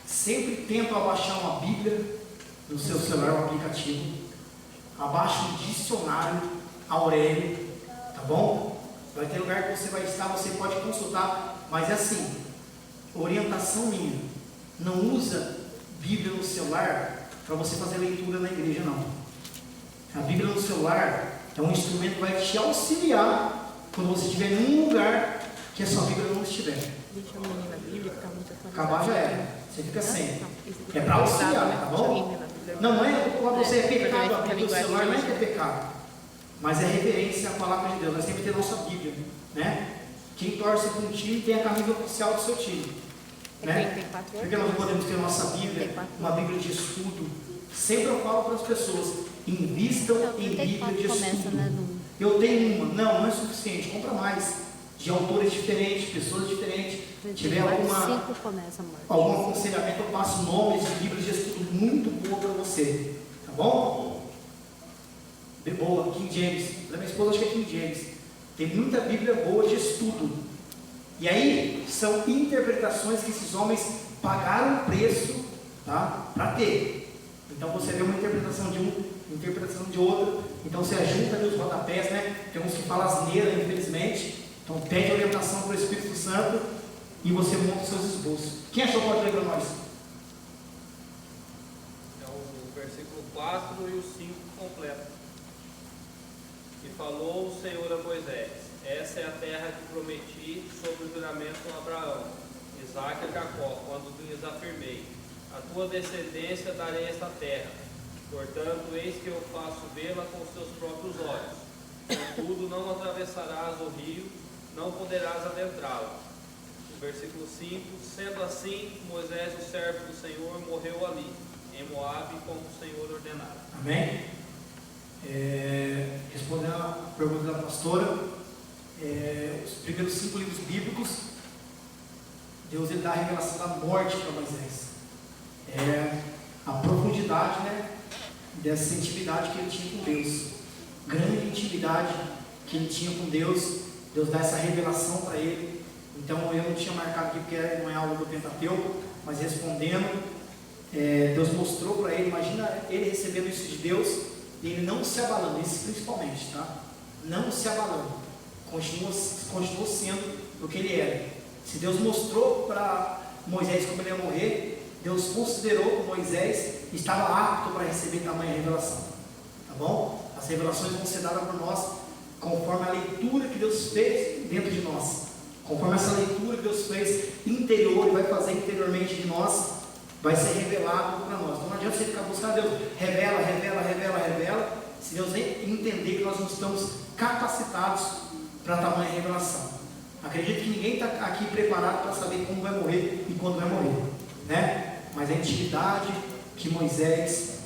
sempre tento abaixar uma Bíblia no seu celular, um aplicativo. Abaixa um dicionário Aurélio, tá bom? Vai ter lugar que você vai estar, você pode consultar, mas é assim, orientação minha, não usa Bíblia no celular para você fazer leitura na igreja, não. A Bíblia no celular é um instrumento que vai te auxiliar quando você estiver em um lugar que a sua Bíblia não estiver. Acabar já era, você fica sem. É para auxiliar, tá bom? Não é para você é pecado a Bíblia do celular, não é que é pecado, mas é reverência à palavra de Deus. Nós temos que ter nossa Bíblia, né? Quem torce para um time tem a camisa oficial do seu time, né? Porque nós podemos ter nossa Bíblia, uma Bíblia de estudo. Sempre eu falo para as pessoas, invistam em Bíblia de estudo. Eu tenho uma, não é suficiente, compra mais, de autores diferentes, pessoas diferentes. Se tiver algum aconselhamento, eu passo nomes de Bíblias de estudo muito boa para você, tá bom? Boa, King James, da minha esposa acho que é King James. Tem muita Bíblia boa de estudo. E aí, são interpretações que esses homens pagaram preço, tá, para ter. Então você vê uma interpretação de um, interpretação de outro. Então você junta ali os rodapés, né? Tem uns que falam asneira, infelizmente. Então pede orientação para o Espírito Santo e você monta os seus esboços. Quem achou pode ler para nós? É o versículo 4 e o 5 completo. E falou o Senhor a Moisés: essa é a terra que prometi sob o juramento a Abraão, Isaque e Jacó, quando lhes afirmei: a tua descendência darei esta terra. Portanto, eis que eu faço vê-la com os teus próprios olhos. Contudo, não atravessarás o rio, não poderás adentrá-lo. Versículo 5: sendo assim, Moisés, o servo do Senhor, morreu ali, em Moabe, como o Senhor ordenara. Amém? Respondendo a pergunta da pastora, os primeiros 5 livros bíblicos, Deus ele dá a revelação da morte para Moisés. A profundidade, né, dessa intimidade que ele tinha com Deus, grande intimidade que ele tinha com Deus. Deus dá essa revelação para ele, Então eu não tinha marcado aqui porque não é aula do Pentateuco, mas respondendo, Deus mostrou para ele, imagina ele recebendo isso de Deus e ele não se abalando, isso principalmente, tá? Não se abalando, continuou sendo o que ele era. Se Deus mostrou para Moisés como ele ia morrer, Deus considerou que Moisés estava apto para receber tamanha revelação, tá bom? As revelações vão ser dadas por nós conforme a leitura que Deus fez dentro de nós, conforme essa leitura que Deus fez interior e vai fazer interiormente de nós, vai ser revelado para nós. Então não adianta você ficar buscando Deus, revela, se Deus entender que nós não estamos capacitados para tamanha revelação. Acredito que ninguém está aqui preparado para saber como vai morrer e quando vai morrer, né? Mas a intimidade que Moisés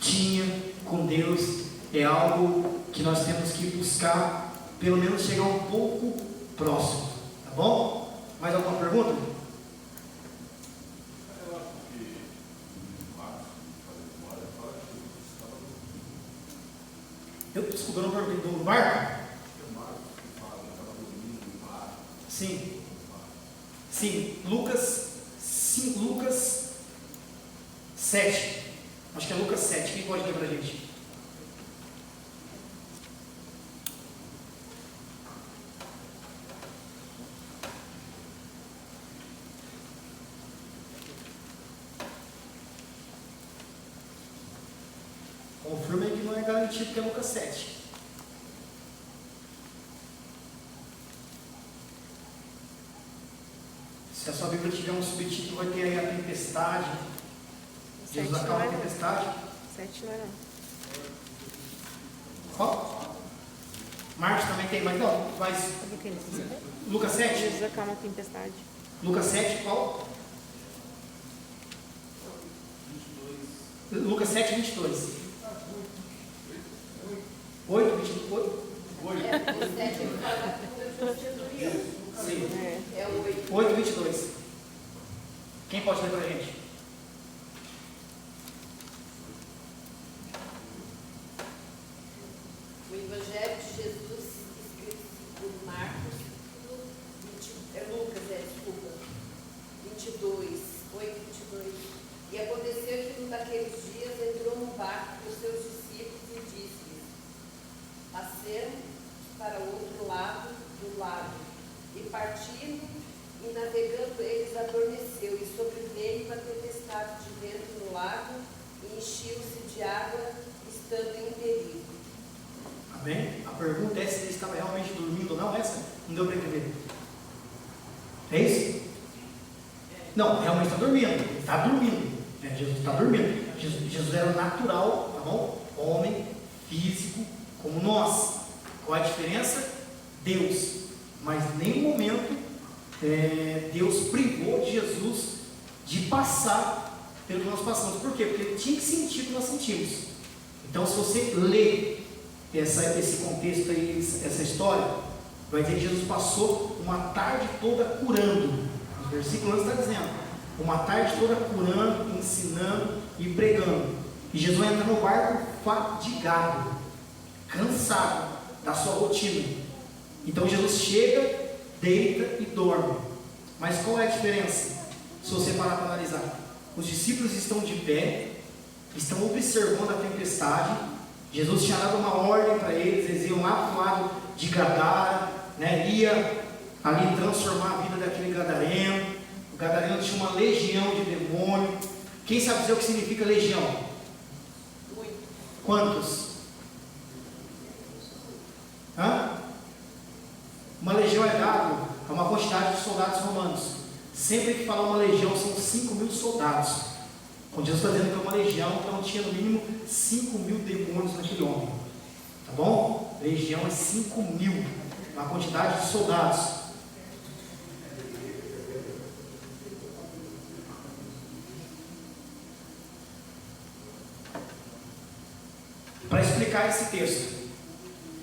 tinha com Deus é algo que nós temos que buscar, pelo menos chegar um pouco próximo, tá bom? Mais alguma pergunta? Desculpa, eu não perguntei do barco? Sim. Sim, Lucas 7. Acho que é Lucas 7. Quem pode ler para a gente? Confirma que não é garantido que é Lucas 7. Se a sua Bíblia tiver um subtítulo, vai ter aí a tempestade. Jesus acalma a tempestade. 7 não é não. Qual? Marcos também tem, mas não, Lucas 7? Jesus acalma a tempestade. Lucas 7, qual? Lucas 7, 22. 8, 22? 8. É, o 7 ele fala da cura de centurião. Sim. É o 8. 8, 22. Quem pode ler para a gente? O Evangelho de Jesus, escrito por Marcos, Lucas, desculpa, 22, 8, 22. E aconteceu que num daqueles dias entrou num barco com os seus discípulos e disse-lhes: passemos para o outro lado do lago. E partindo e navegando, eles adormeceu, e sobreveio uma tempestade de vento no lago, e enchiu-se de água, estando em perigo. Amém? A pergunta é se ele estava realmente dormindo ou não. Essa não deu para entender. É isso? Não, realmente está dormindo. Ele está dormindo. Jesus está dormindo. Jesus era natural, tá bom? Homem, físico, como nós. Qual é a diferença? Deus. Mas em nenhum momento Deus privou de Jesus de passar pelo que nós passamos. Por quê? Porque ele tinha que sentir o que nós sentimos. Então, se você lê esse contexto aí, essa história, vai dizer que Jesus passou uma tarde toda curando. O versículo antes está dizendo: uma tarde toda curando, ensinando e pregando. E Jesus entra no barco fadigado, cansado da sua rotina. Então Jesus chega, deita e dorme. Mas qual é a diferença? Se você parar para analisar, os discípulos estão de pé, estão observando a tempestade. Jesus tinha dado uma ordem para eles, eles iam lá para o lado de Gadara, né? Ia ali transformar a vida daquele gadareno. O gadareno tinha uma legião de demônio. Quem sabe dizer o que significa legião? Quantos? Uma legião é dado a uma quantidade de soldados romanos. Sempre que falar uma legião, são 5.000 soldados. Quando Jesus está dizendo que é uma legião, então tinha no mínimo 5.000 demônios naquele homem. Tá bom? Legião é 5.000, uma quantidade de soldados. Para explicar esse texto,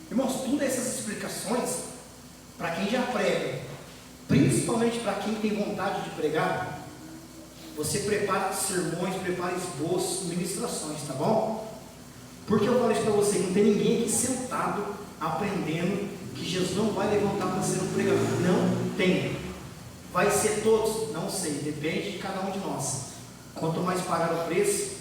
irmãos, todas essas explicações, para quem já prega, principalmente para quem tem vontade de pregar, você prepara sermões, prepara esboços, ministrações, tá bom? Porque eu falei isso para você, não tem ninguém aqui sentado aprendendo que Jesus não vai levantar para ser um pregador. Não tem. Vai ser todos? Não sei, depende de cada um de nós. Quanto mais pagar o preço,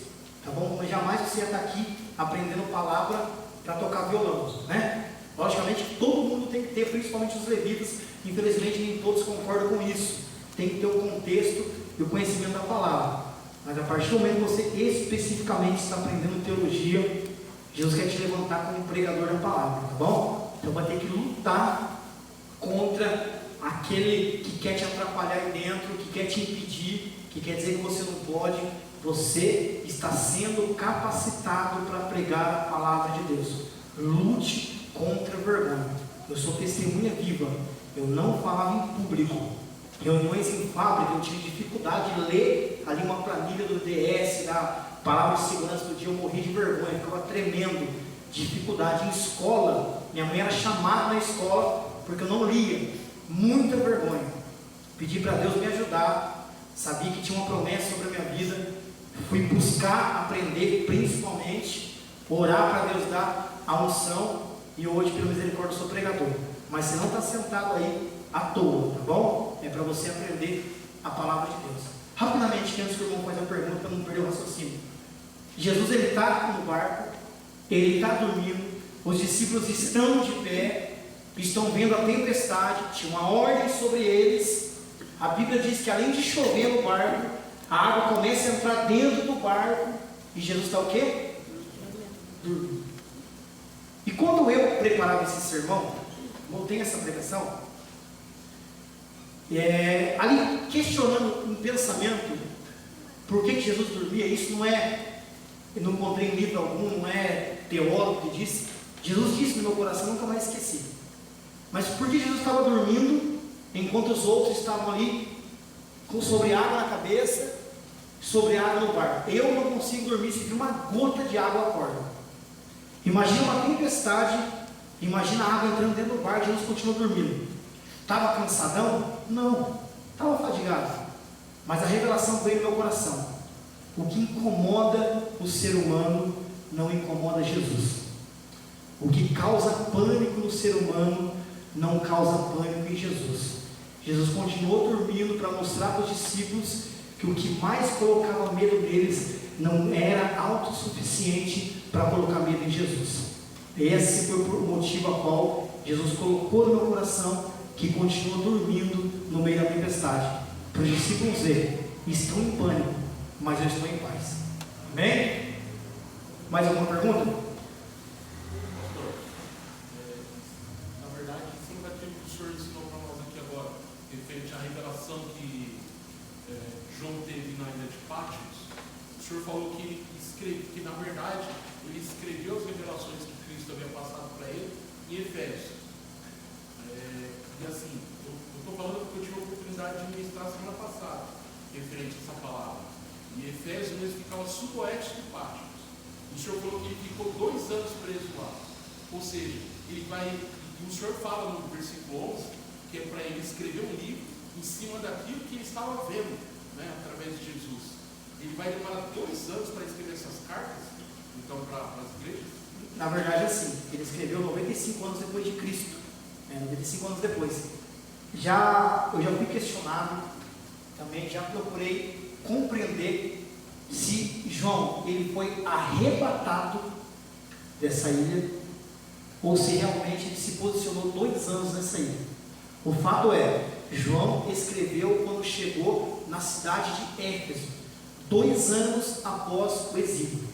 tá bom? Mas jamais você ia estar aqui aprendendo palavra para tocar violão, né? Logicamente que todo mundo tem que ter, principalmente os levitas. Infelizmente nem todos concordam com isso. Tem que ter o contexto e o conhecimento da palavra. Mas a partir do momento que você especificamente está aprendendo teologia, Jesus quer te levantar como pregador da palavra, tá bom? Então vai ter que lutar contra aquele que quer te atrapalhar aí dentro, que quer te impedir, que quer dizer que você não pode. Você está sendo capacitado para pregar a palavra de Deus. Lute contra a vergonha. Eu sou testemunha viva. Eu não falava em público. Reuniões em fábrica, eu tive dificuldade de ler ali uma planilha do DS, da palavra de segurança do dia, eu morri de vergonha, ficava tremendo. Dificuldade em escola, minha mãe era chamada na escola porque eu não lia. Muita vergonha. Pedi para Deus me ajudar, sabia que tinha uma promessa sobre a minha vida, fui buscar aprender, principalmente orar para Deus dar a unção, e hoje pela misericórdia eu sou pregador. Mas você não está sentado aí à toa, tá bom? É para você aprender a palavra de Deus. Rapidamente, antes que o irmão faça a pergunta, para não perder o raciocínio. Jesus, ele está no barco, ele está dormindo, os discípulos estão de pé, estão vendo a tempestade, tinha uma ordem sobre eles. A Bíblia diz que além de chover no barco, a água começa a entrar dentro do barco, e Jesus está o quê? Dormindo. E quando eu preparava esse sermão, montei essa pregação, ali questionando um pensamento, por que Jesus dormia? Isso não é, eu não encontrei em livro algum, não é teólogo que disse. Jesus disse no meu coração, nunca mais esqueci. Mas por que Jesus estava dormindo, enquanto os outros estavam ali, sobre água na cabeça, sobre água no barco? Eu não consigo dormir se vir uma gota de água acorda. Imagina uma tempestade, imagina a água entrando dentro do barco, Jesus continua dormindo. Estava cansadão? Não, estava fadigado. Mas a revelação veio no meu coração. O que incomoda o ser humano não incomoda Jesus. O que causa pânico no ser humano não causa pânico em Jesus. Jesus continuou dormindo para mostrar para os discípulos que o que mais colocava medo neles não era autossuficiente para colocar medo em Jesus. Esse foi o motivo a qual Jesus colocou no meu coração que continua dormindo no meio da tempestade. Para os discípulos verem, estão em pânico, mas eu estou em paz. Amém? Mais alguma pergunta? Pastor, na verdade, sempre aquilo que o senhor ensinou para nós aqui agora, referente à revelação que João teve na ilha de Patmos, o senhor falou que que na verdade ele escreveu as revelações que Cristo havia passado para ele em Efésios. E assim, eu estou falando porque eu tive a oportunidade de ministrar semana passada, referente a essa palavra. E Efésios mesmo ficava sudoeste de Patmos. O senhor falou que ele ficou 2 anos preso lá. Ou seja, ele vai. E o senhor fala no versículo 11 que é para ele escrever um livro em cima daquilo que ele estava vendo, né, através de Jesus. Ele vai demorar 2 anos para escrever essas cartas, então, para as igrejas? Na verdade, assim, ele escreveu 95 anos depois de Cristo, 95 anos depois. Eu já fui questionado, também já procurei compreender se João ele foi arrebatado dessa ilha, ou se realmente ele se posicionou 2 anos nessa ilha. O fato é, João escreveu quando chegou na cidade de Éfeso, 2 anos após o exílio.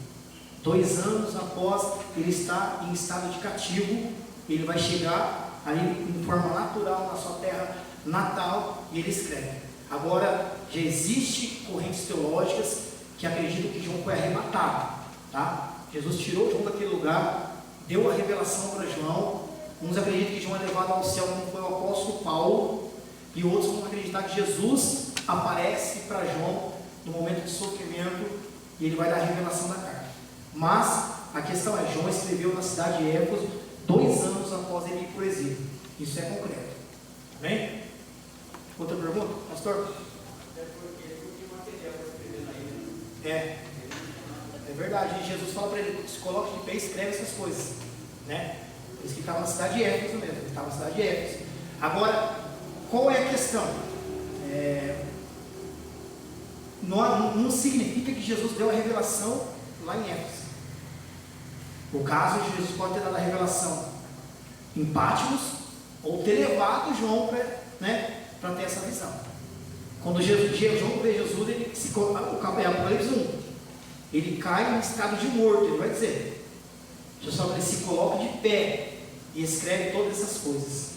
2 anos após ele estar em estado de cativo, ele vai chegar ali em forma natural na sua terra natal e ele escreve. Agora, já existe correntes teológicas que acreditam que João foi arrebatado, tá? Jesus tirou João daquele lugar, deu a revelação para João. Uns acreditam que João é levado ao céu como foi o apóstolo Paulo, e outros vão acreditar que Jesus aparece para João no momento de sofrimento e ele vai dar a revelação da carta. Mas a questão é, João escreveu na cidade de Éfeso 2 anos após ele ir para o exílio. Isso é concreto. Amém? Outra pergunta, pastor? Até porque ele não tinha material para escrever na ilha. É verdade. E Jesus fala para ele, se coloque de pé e escreve essas coisas, né? Por isso que estava na cidade de Éfeso mesmo. Ele estava na cidade de Éfeso. Agora, qual é a questão? não significa que Jesus deu a revelação lá em Éfeso. O caso de Jesus pode ter dado a revelação em Patmos, ou ter levado João para ter essa visão. Quando João vê Jesus, o Apocalipse 1, ele cai em estado de morto. Ele vai dizer, ele se coloca de pé e escreve todas essas coisas,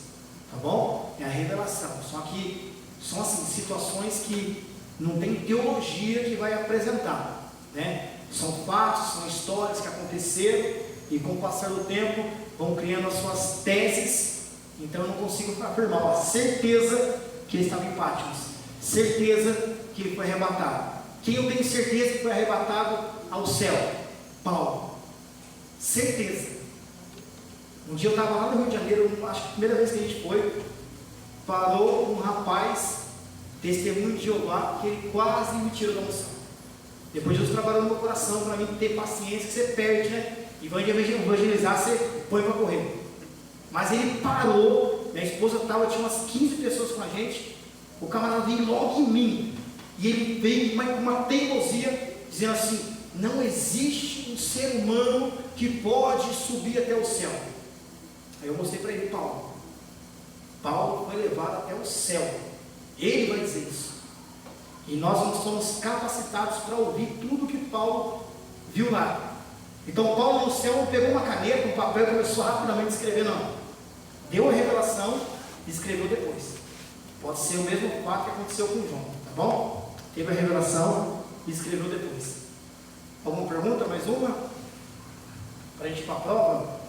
tá bom? É a revelação. Só que são assim, situações que não tem teologia que vai apresentar, né? São fatos, são histórias que aconteceram e com o passar do tempo vão criando as suas teses. Então eu não consigo afirmar a certeza que ele estava em Patmos, certeza que ele foi arrebatado. Quem eu tenho certeza que foi arrebatado ao céu? Paulo. Certeza. Um dia eu estava lá no Rio de Janeiro, acho que a primeira vez que a gente foi, parou um rapaz, testemunho de Jeová, que ele quase me tirou da moção. Depois Deus trabalhou no meu coração para mim ter paciência, que você perde, né? E vai evangelizar, você põe para correr. Mas ele parou, minha esposa tinha umas 15 pessoas com a gente, o camarada veio logo em mim, e ele veio com uma teimosia, dizendo assim: não existe um ser humano que pode subir até o céu. Aí eu mostrei para ele Paulo. Paulo foi levado até o céu. Ele vai dizer isso. E nós não somos capacitados para ouvir tudo que Paulo viu lá. Então Paulo no céu não pegou uma caneta, um papel e começou rapidamente a escrever, não. Deu a revelação e escreveu depois. Pode ser o mesmo fato que aconteceu com João, tá bom? Teve a revelação e escreveu depois. Alguma pergunta? Mais uma? Para a gente ir para a prova?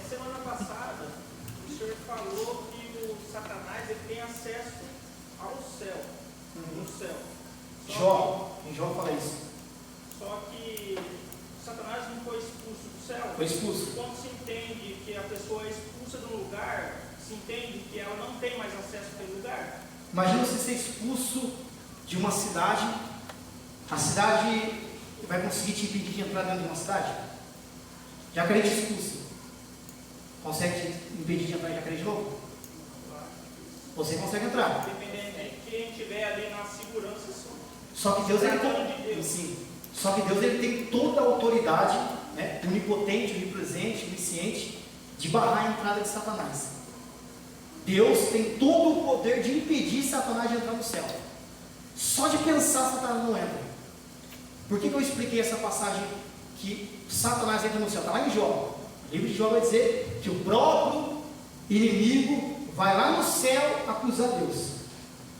Semana passada, o senhor falou que o Satanás ele tem acesso ao céu, no céu. Em Jó fala isso. Só que Satanás não foi expulso do céu. Foi expulso. Quando se entende que a pessoa é expulsa do lugar, se entende que ela não tem mais acesso àquele lugar. Imagina você ser expulso de uma cidade. A cidade vai conseguir te impedir de entrar dentro de uma cidade? Jacaré te expulsa. Consegue te impedir de entrar em Jacaré de novo? Você consegue entrar. Dependendo de quem estiver ali na segurança. Só que Deus Só que Deus ele tem toda a autoridade, né, onipotente, onipresente, onisciente, de barrar a entrada de Satanás. Deus tem todo o poder de impedir Satanás de entrar no céu. Só de pensar, Satanás não entra. Por que eu expliquei essa passagem que Satanás entra no céu? Está lá em Jó. O livro de Jó vai dizer que o próprio inimigo vai lá no céu acusar Deus,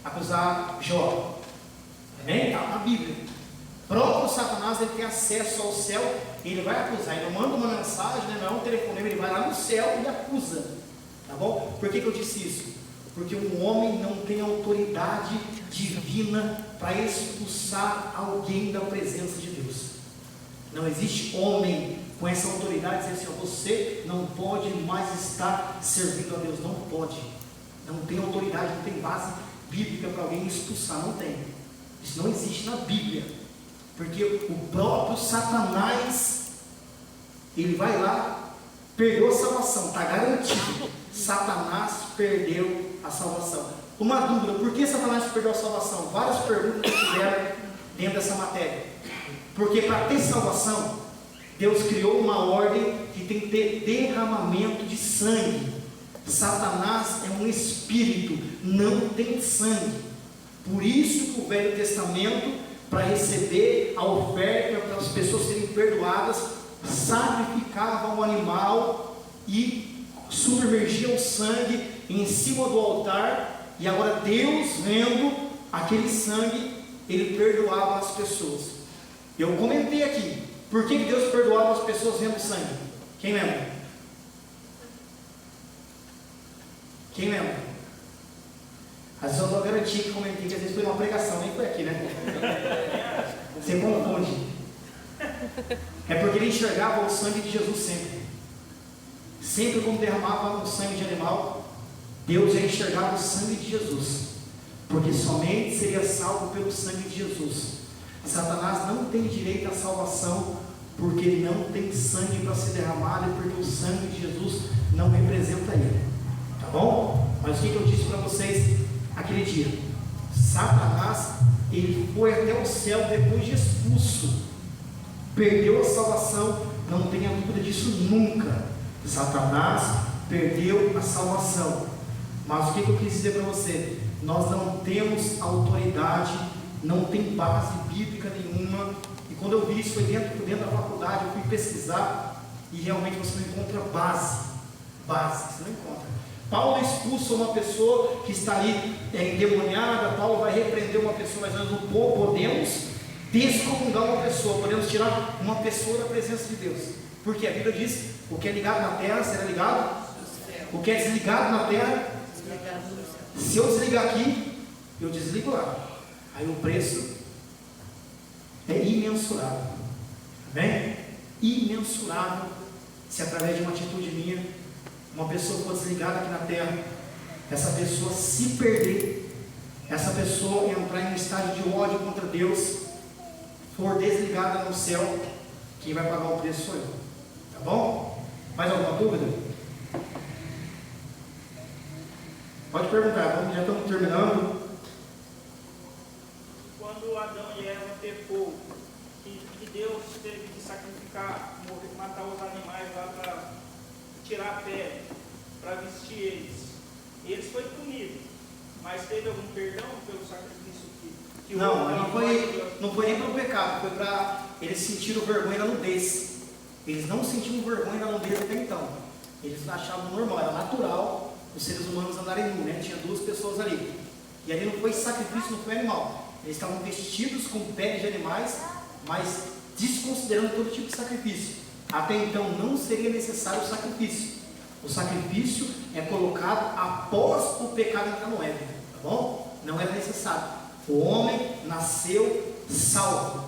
acusar Jó. Amém? Está na Bíblia. O próprio Satanás ele tem acesso ao céu, ele vai acusar. Ele não manda uma mensagem, né? Não é um telefonema, ele vai lá no céu e acusa. Tá bom? Por que eu disse isso? Porque um homem não tem autoridade divina para expulsar alguém da presença de Deus. Não existe homem com essa autoridade dizendo assim: você não pode mais estar servindo a Deus. Não pode. Não tem autoridade, não tem base bíblica para alguém expulsar. Não tem. Isso não existe na Bíblia. Porque o próprio Satanás, ele vai lá, perdeu a salvação, está garantido. Satanás perdeu a salvação. Uma dúvida: por que Satanás perdeu a salvação? Várias perguntas que tiveram dentro dessa matéria. Porque para ter salvação, Deus criou uma ordem que tem que ter derramamento de sangue. Satanás é um espírito, não tem sangue. Por isso que o Velho Testamento, para receber a oferta, para as pessoas serem perdoadas, sacrificava um animal e submergia o sangue em cima do altar. E agora Deus, vendo aquele sangue, ele perdoava as pessoas. Eu comentei aqui, por que Deus perdoava as pessoas vendo sangue? Quem lembra? Quem lembra? Às vezes eu dou garantia que comentei, que às vezes foi uma pregação, nem foi aqui, né? Você confunde. É porque ele enxergava o sangue de Jesus sempre. Sempre quando derramava o sangue de animal, Deus já enxergava o sangue de Jesus. Porque somente seria salvo pelo sangue de Jesus. Satanás não tem direito à salvação, porque ele não tem sangue para ser derramado, e porque o sangue de Jesus não representa ele. Tá bom? Mas o que eu disse para vocês aquele dia? Satanás, ele foi até o céu depois de expulso, perdeu a salvação, não tenha dúvida disso nunca. Satanás perdeu a salvação. Mas o que eu quis dizer para você? Nós não temos autoridade, não tem base bíblica nenhuma. E quando eu vi isso, foi dentro da faculdade, eu fui pesquisar, e realmente você não encontra base, você não encontra. Paulo expulsa uma pessoa que está ali endemoniada, Paulo vai repreender uma pessoa, mas nós não podemos descomungar uma pessoa, podemos tirar uma pessoa da presença de Deus, porque a Bíblia diz: o que é ligado na terra será ligado, o que é desligado na terra, se eu desligar aqui, eu desligo lá, aí o preço é imensurável, amém? Imensurável, se através de uma atitude minha, uma pessoa for desligada aqui na terra, essa pessoa se perder, essa pessoa entrar em um estágio de ódio contra Deus, for desligada no céu, quem vai pagar o preço sou eu, tá bom? Mais alguma dúvida? Pode perguntar, já estamos terminando. Quando Adão e Eva pecou, que Deus teve que sacrificar, matar os animais lá para tirar a pele, para vestir eles foi punido, mas teve algum perdão pelo sacrifício que não foi nem pelo pecado, foi para eles sentiram vergonha da nudez. Eles não sentiam vergonha da nudez até então, eles achavam normal, era natural os seres humanos andarem nus, né? Tinha duas pessoas ali, e ali não foi sacrifício, não foi animal, eles estavam vestidos com pele de animais, mas desconsiderando todo tipo de sacrifício. Até então não seria necessário o sacrifício. O sacrifício é colocado após o pecado entrar no Éden, tá bom? Não era necessário. O homem nasceu salvo.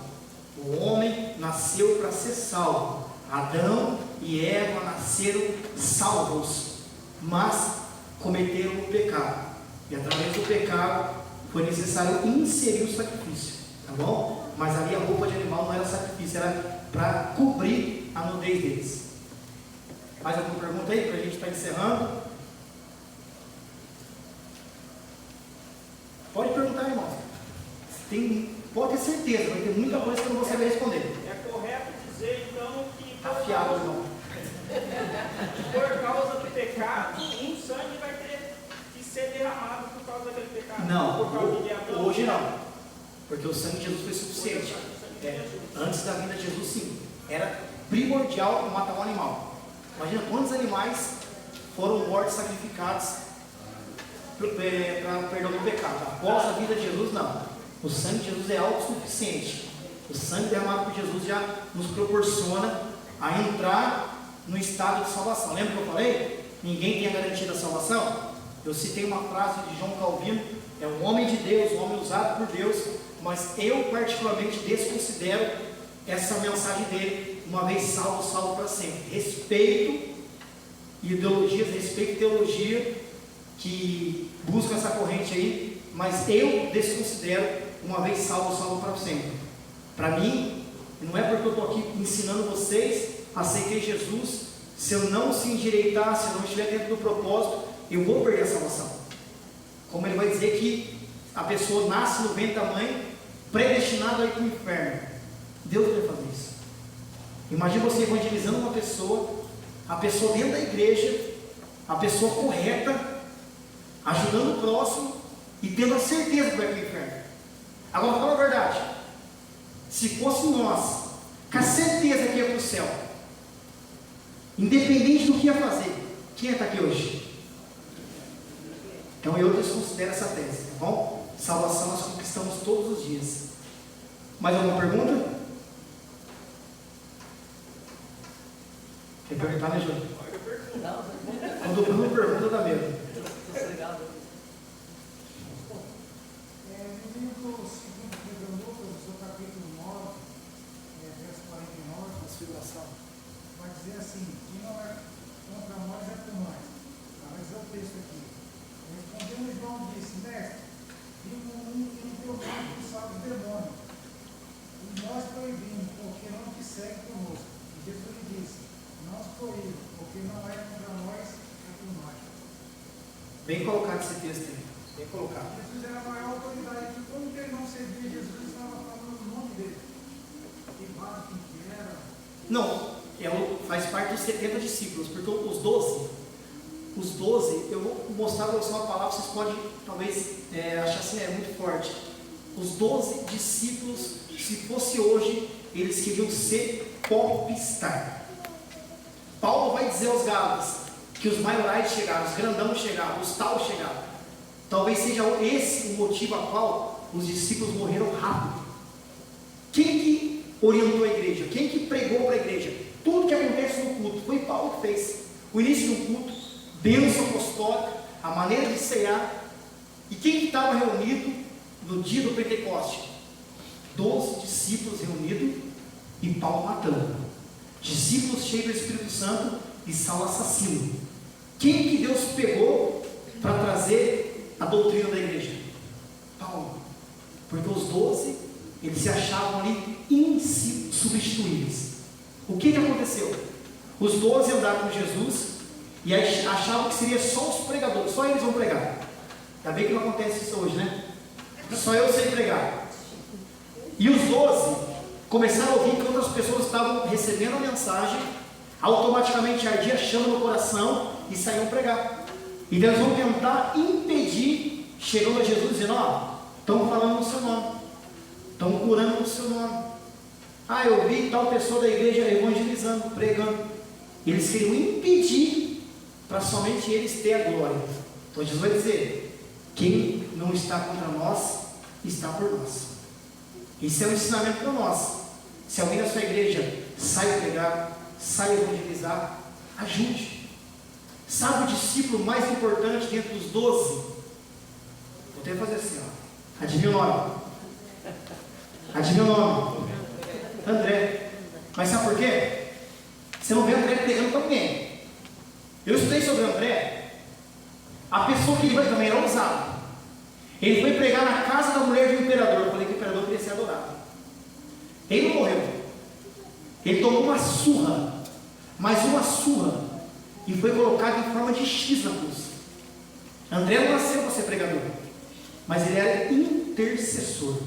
O homem nasceu para ser salvo. Adão e Eva nasceram salvos, mas cometeram o pecado. E através do pecado foi necessário inserir o sacrifício, tá bom? Mas ali a roupa de animal não era sacrifício, era para cobrir a nudez deles. Mais alguma pergunta aí para a gente estar encerrando? Pode perguntar, irmão. Pode ter certeza, vai ter muita coisa que eu não vou saber responder. É correto dizer então que Afiado, irmão. Por causa do pecado, um sangue vai ter que ser derramado por causa daquele pecado? Não, por causa de Adão, hoje não, porque o sangue de Jesus foi suficiente. Antes da vinda de Jesus, sim, era primordial matar um animal. Imagina quantos animais foram mortos, sacrificados para perdão do pecado. Após a vida de Jesus, não. O sangue de Jesus é autossuficiente. O sangue derramado por Jesus já nos proporciona a entrar no estado de salvação. Lembra que eu falei? Ninguém tem a garantia da salvação? Eu citei uma frase de João Calvino: é um homem de Deus, um homem usado por Deus, mas eu particularmente desconsidero essa mensagem dele: uma vez salvo, salvo para sempre. Respeito ideologias, respeito teologia que buscam essa corrente aí, mas eu desconsidero uma vez salvo, salvo para sempre. Para mim, não é porque eu estou aqui ensinando vocês, aceitei Jesus, se eu não se endireitar, se eu não estiver dentro do propósito, eu vou perder a salvação. Como ele vai dizer que a pessoa nasce no ventre da mãe, predestinada a ir para o inferno. Deus vai fazer isso. Imagina você evangelizando uma pessoa, a pessoa dentro da igreja, a pessoa correta, ajudando o próximo e tendo a certeza que vai para o inferno. Agora fala a verdade, se fosse nós, com a certeza que ia para o céu, independente do que ia fazer, quem está aqui hoje? Então eu desconsidero essa tese, tá bom? Salvação nós conquistamos todos os dias. Mais alguma pergunta? Quer perguntar, né, Júlio? Quando o Bruno pergunta, dá medo. No livro 2 de Lucas, no capítulo 9, verso 49, transfiguração, vai dizer assim: quem não é contra nós é por nós. Mas é o texto aqui. Respondendo, João disse: mestre, vivo um que no teu nome expulsava os demônios, e nós proibimos, porque não te segue conosco. E Jesus lhe disse: não os proíbo, porque não é contra nós, é por nós. Bem colocado esse texto aí. Bem colocado. Jesus era a maior autoridade. Como que ele não servia Jesus? Estava falando o nome dele. Que base, que era. Não, faz parte dos 70 discípulos, porque os 12, eu vou mostrar para vocês uma palavra, vocês podem talvez achar assim, é muito forte. Os 12 discípulos, se fosse hoje, eles queriam ser popstar. Paulo vai dizer aos Gálatas que os maiorais chegaram, os grandão chegaram, os tal chegaram. Talvez seja esse o motivo a qual os discípulos morreram rápido. Quem que orientou a igreja? Quem que pregou para a igreja? Tudo que acontece no culto foi Paulo que fez. O início do culto, bênção apostólica, a maneira de cear. E quem que estava reunido no dia do Pentecoste? 12 discípulos reunidos e Paulo matando. Discípulos cheios do Espírito Santo e Saulo assassino. Quem que Deus pegou para trazer a doutrina da igreja? Paulo. Porque os 12, eles se achavam ali insubstituíveis. O que aconteceu? Os 12 andaram com Jesus e achavam que seria só os pregadores, só eles vão pregar. Ainda bem que não acontece isso hoje, né? Só eu sei pregar. E os 12 começaram a ouvir que outras pessoas estavam recebendo a mensagem, automaticamente ardia chama no coração e saíam pregar. E Deus vão tentar impedir, chegando a Jesus dizendo: ó, estão falando no seu nome, estão curando no seu nome. Ah, eu vi tal pessoa da igreja evangelizando, pregando. Eles queriam impedir para somente eles ter a glória. Então Jesus vai dizer: quem não está contra nós, está por nós. Isso é um ensinamento para nós. Se alguém da sua igreja sai pregar, sai evangelizar, ajude. Sabe o discípulo mais importante dentro dos 12? Vou até fazer assim, ó. Adivinha o nome? Adivinha o nome? André. Mas sabe por quê? Você não vê André pregando para ninguém. Eu estudei sobre André. A pessoa que ele vai também era ousado. Ele foi pregar na casa da mulher do imperador. Eu falei que o imperador queria ser adorado. Ele não morreu. Ele tomou uma surra, mais uma surra, e foi colocado em forma de X na cruz. André não nasceu para ser pregador, mas ele era intercessor.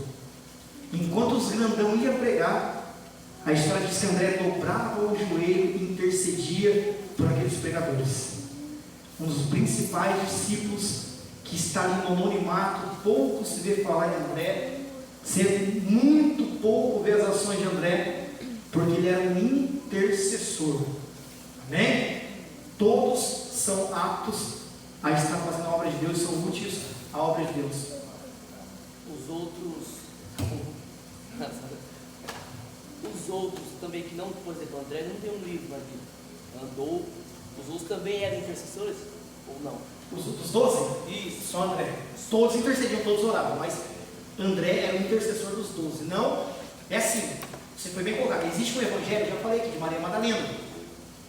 Enquanto os grandão iam pregar, a história diz que André dobrava o joelho e intercedia por aqueles pregadores. Um dos principais discípulos que está ali no anonimato, pouco se vê falar de André, se muito pouco vê as ações de André, porque ele era um intercessor. Amém? Todos são aptos a estar fazendo a obra de Deus, são úteis à obra de Deus. Os outros também que não, por exemplo, André não tem um livro na Bíblia. Andou. Os outros também eram intercessores? Ou não? Os 12? Isso. Só André. Todos intercediam, todos oravam, mas André era o intercessor dos 12. Não, é assim, você foi bem colocado. Existe um evangelho, já falei aqui, de Maria Madalena.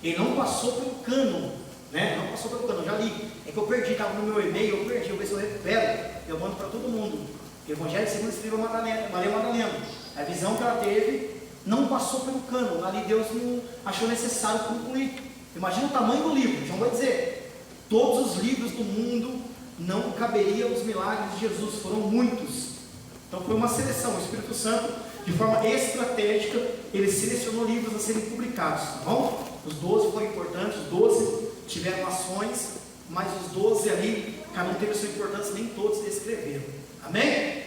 Ele não passou pelo cano, né? Não passou pelo cano, eu já li. É que eu perdi, estava no meu e-mail, eu perdi, eu vou ver se eu recupero, eu mando para todo mundo. Evangelho segundo escreveu Maria Madalena. A visão que ela teve não passou pelo cano. Ali Deus não achou necessário concluir. Imagina o tamanho do livro. João vai dizer: todos os livros do mundo não caberiam os milagres de Jesus, foram muitos. Então foi uma seleção. O Espírito Santo, de forma estratégica, ele selecionou livros a serem publicados, tá bom? Os 12 foram importantes, os 12 tiveram ações, mas os 12 ali, cada um teve sua importância, nem todos escreveram. Amém?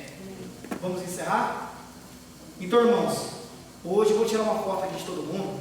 Vamos encerrar? Então, irmãos, hoje eu vou tirar uma foto aqui de todo mundo.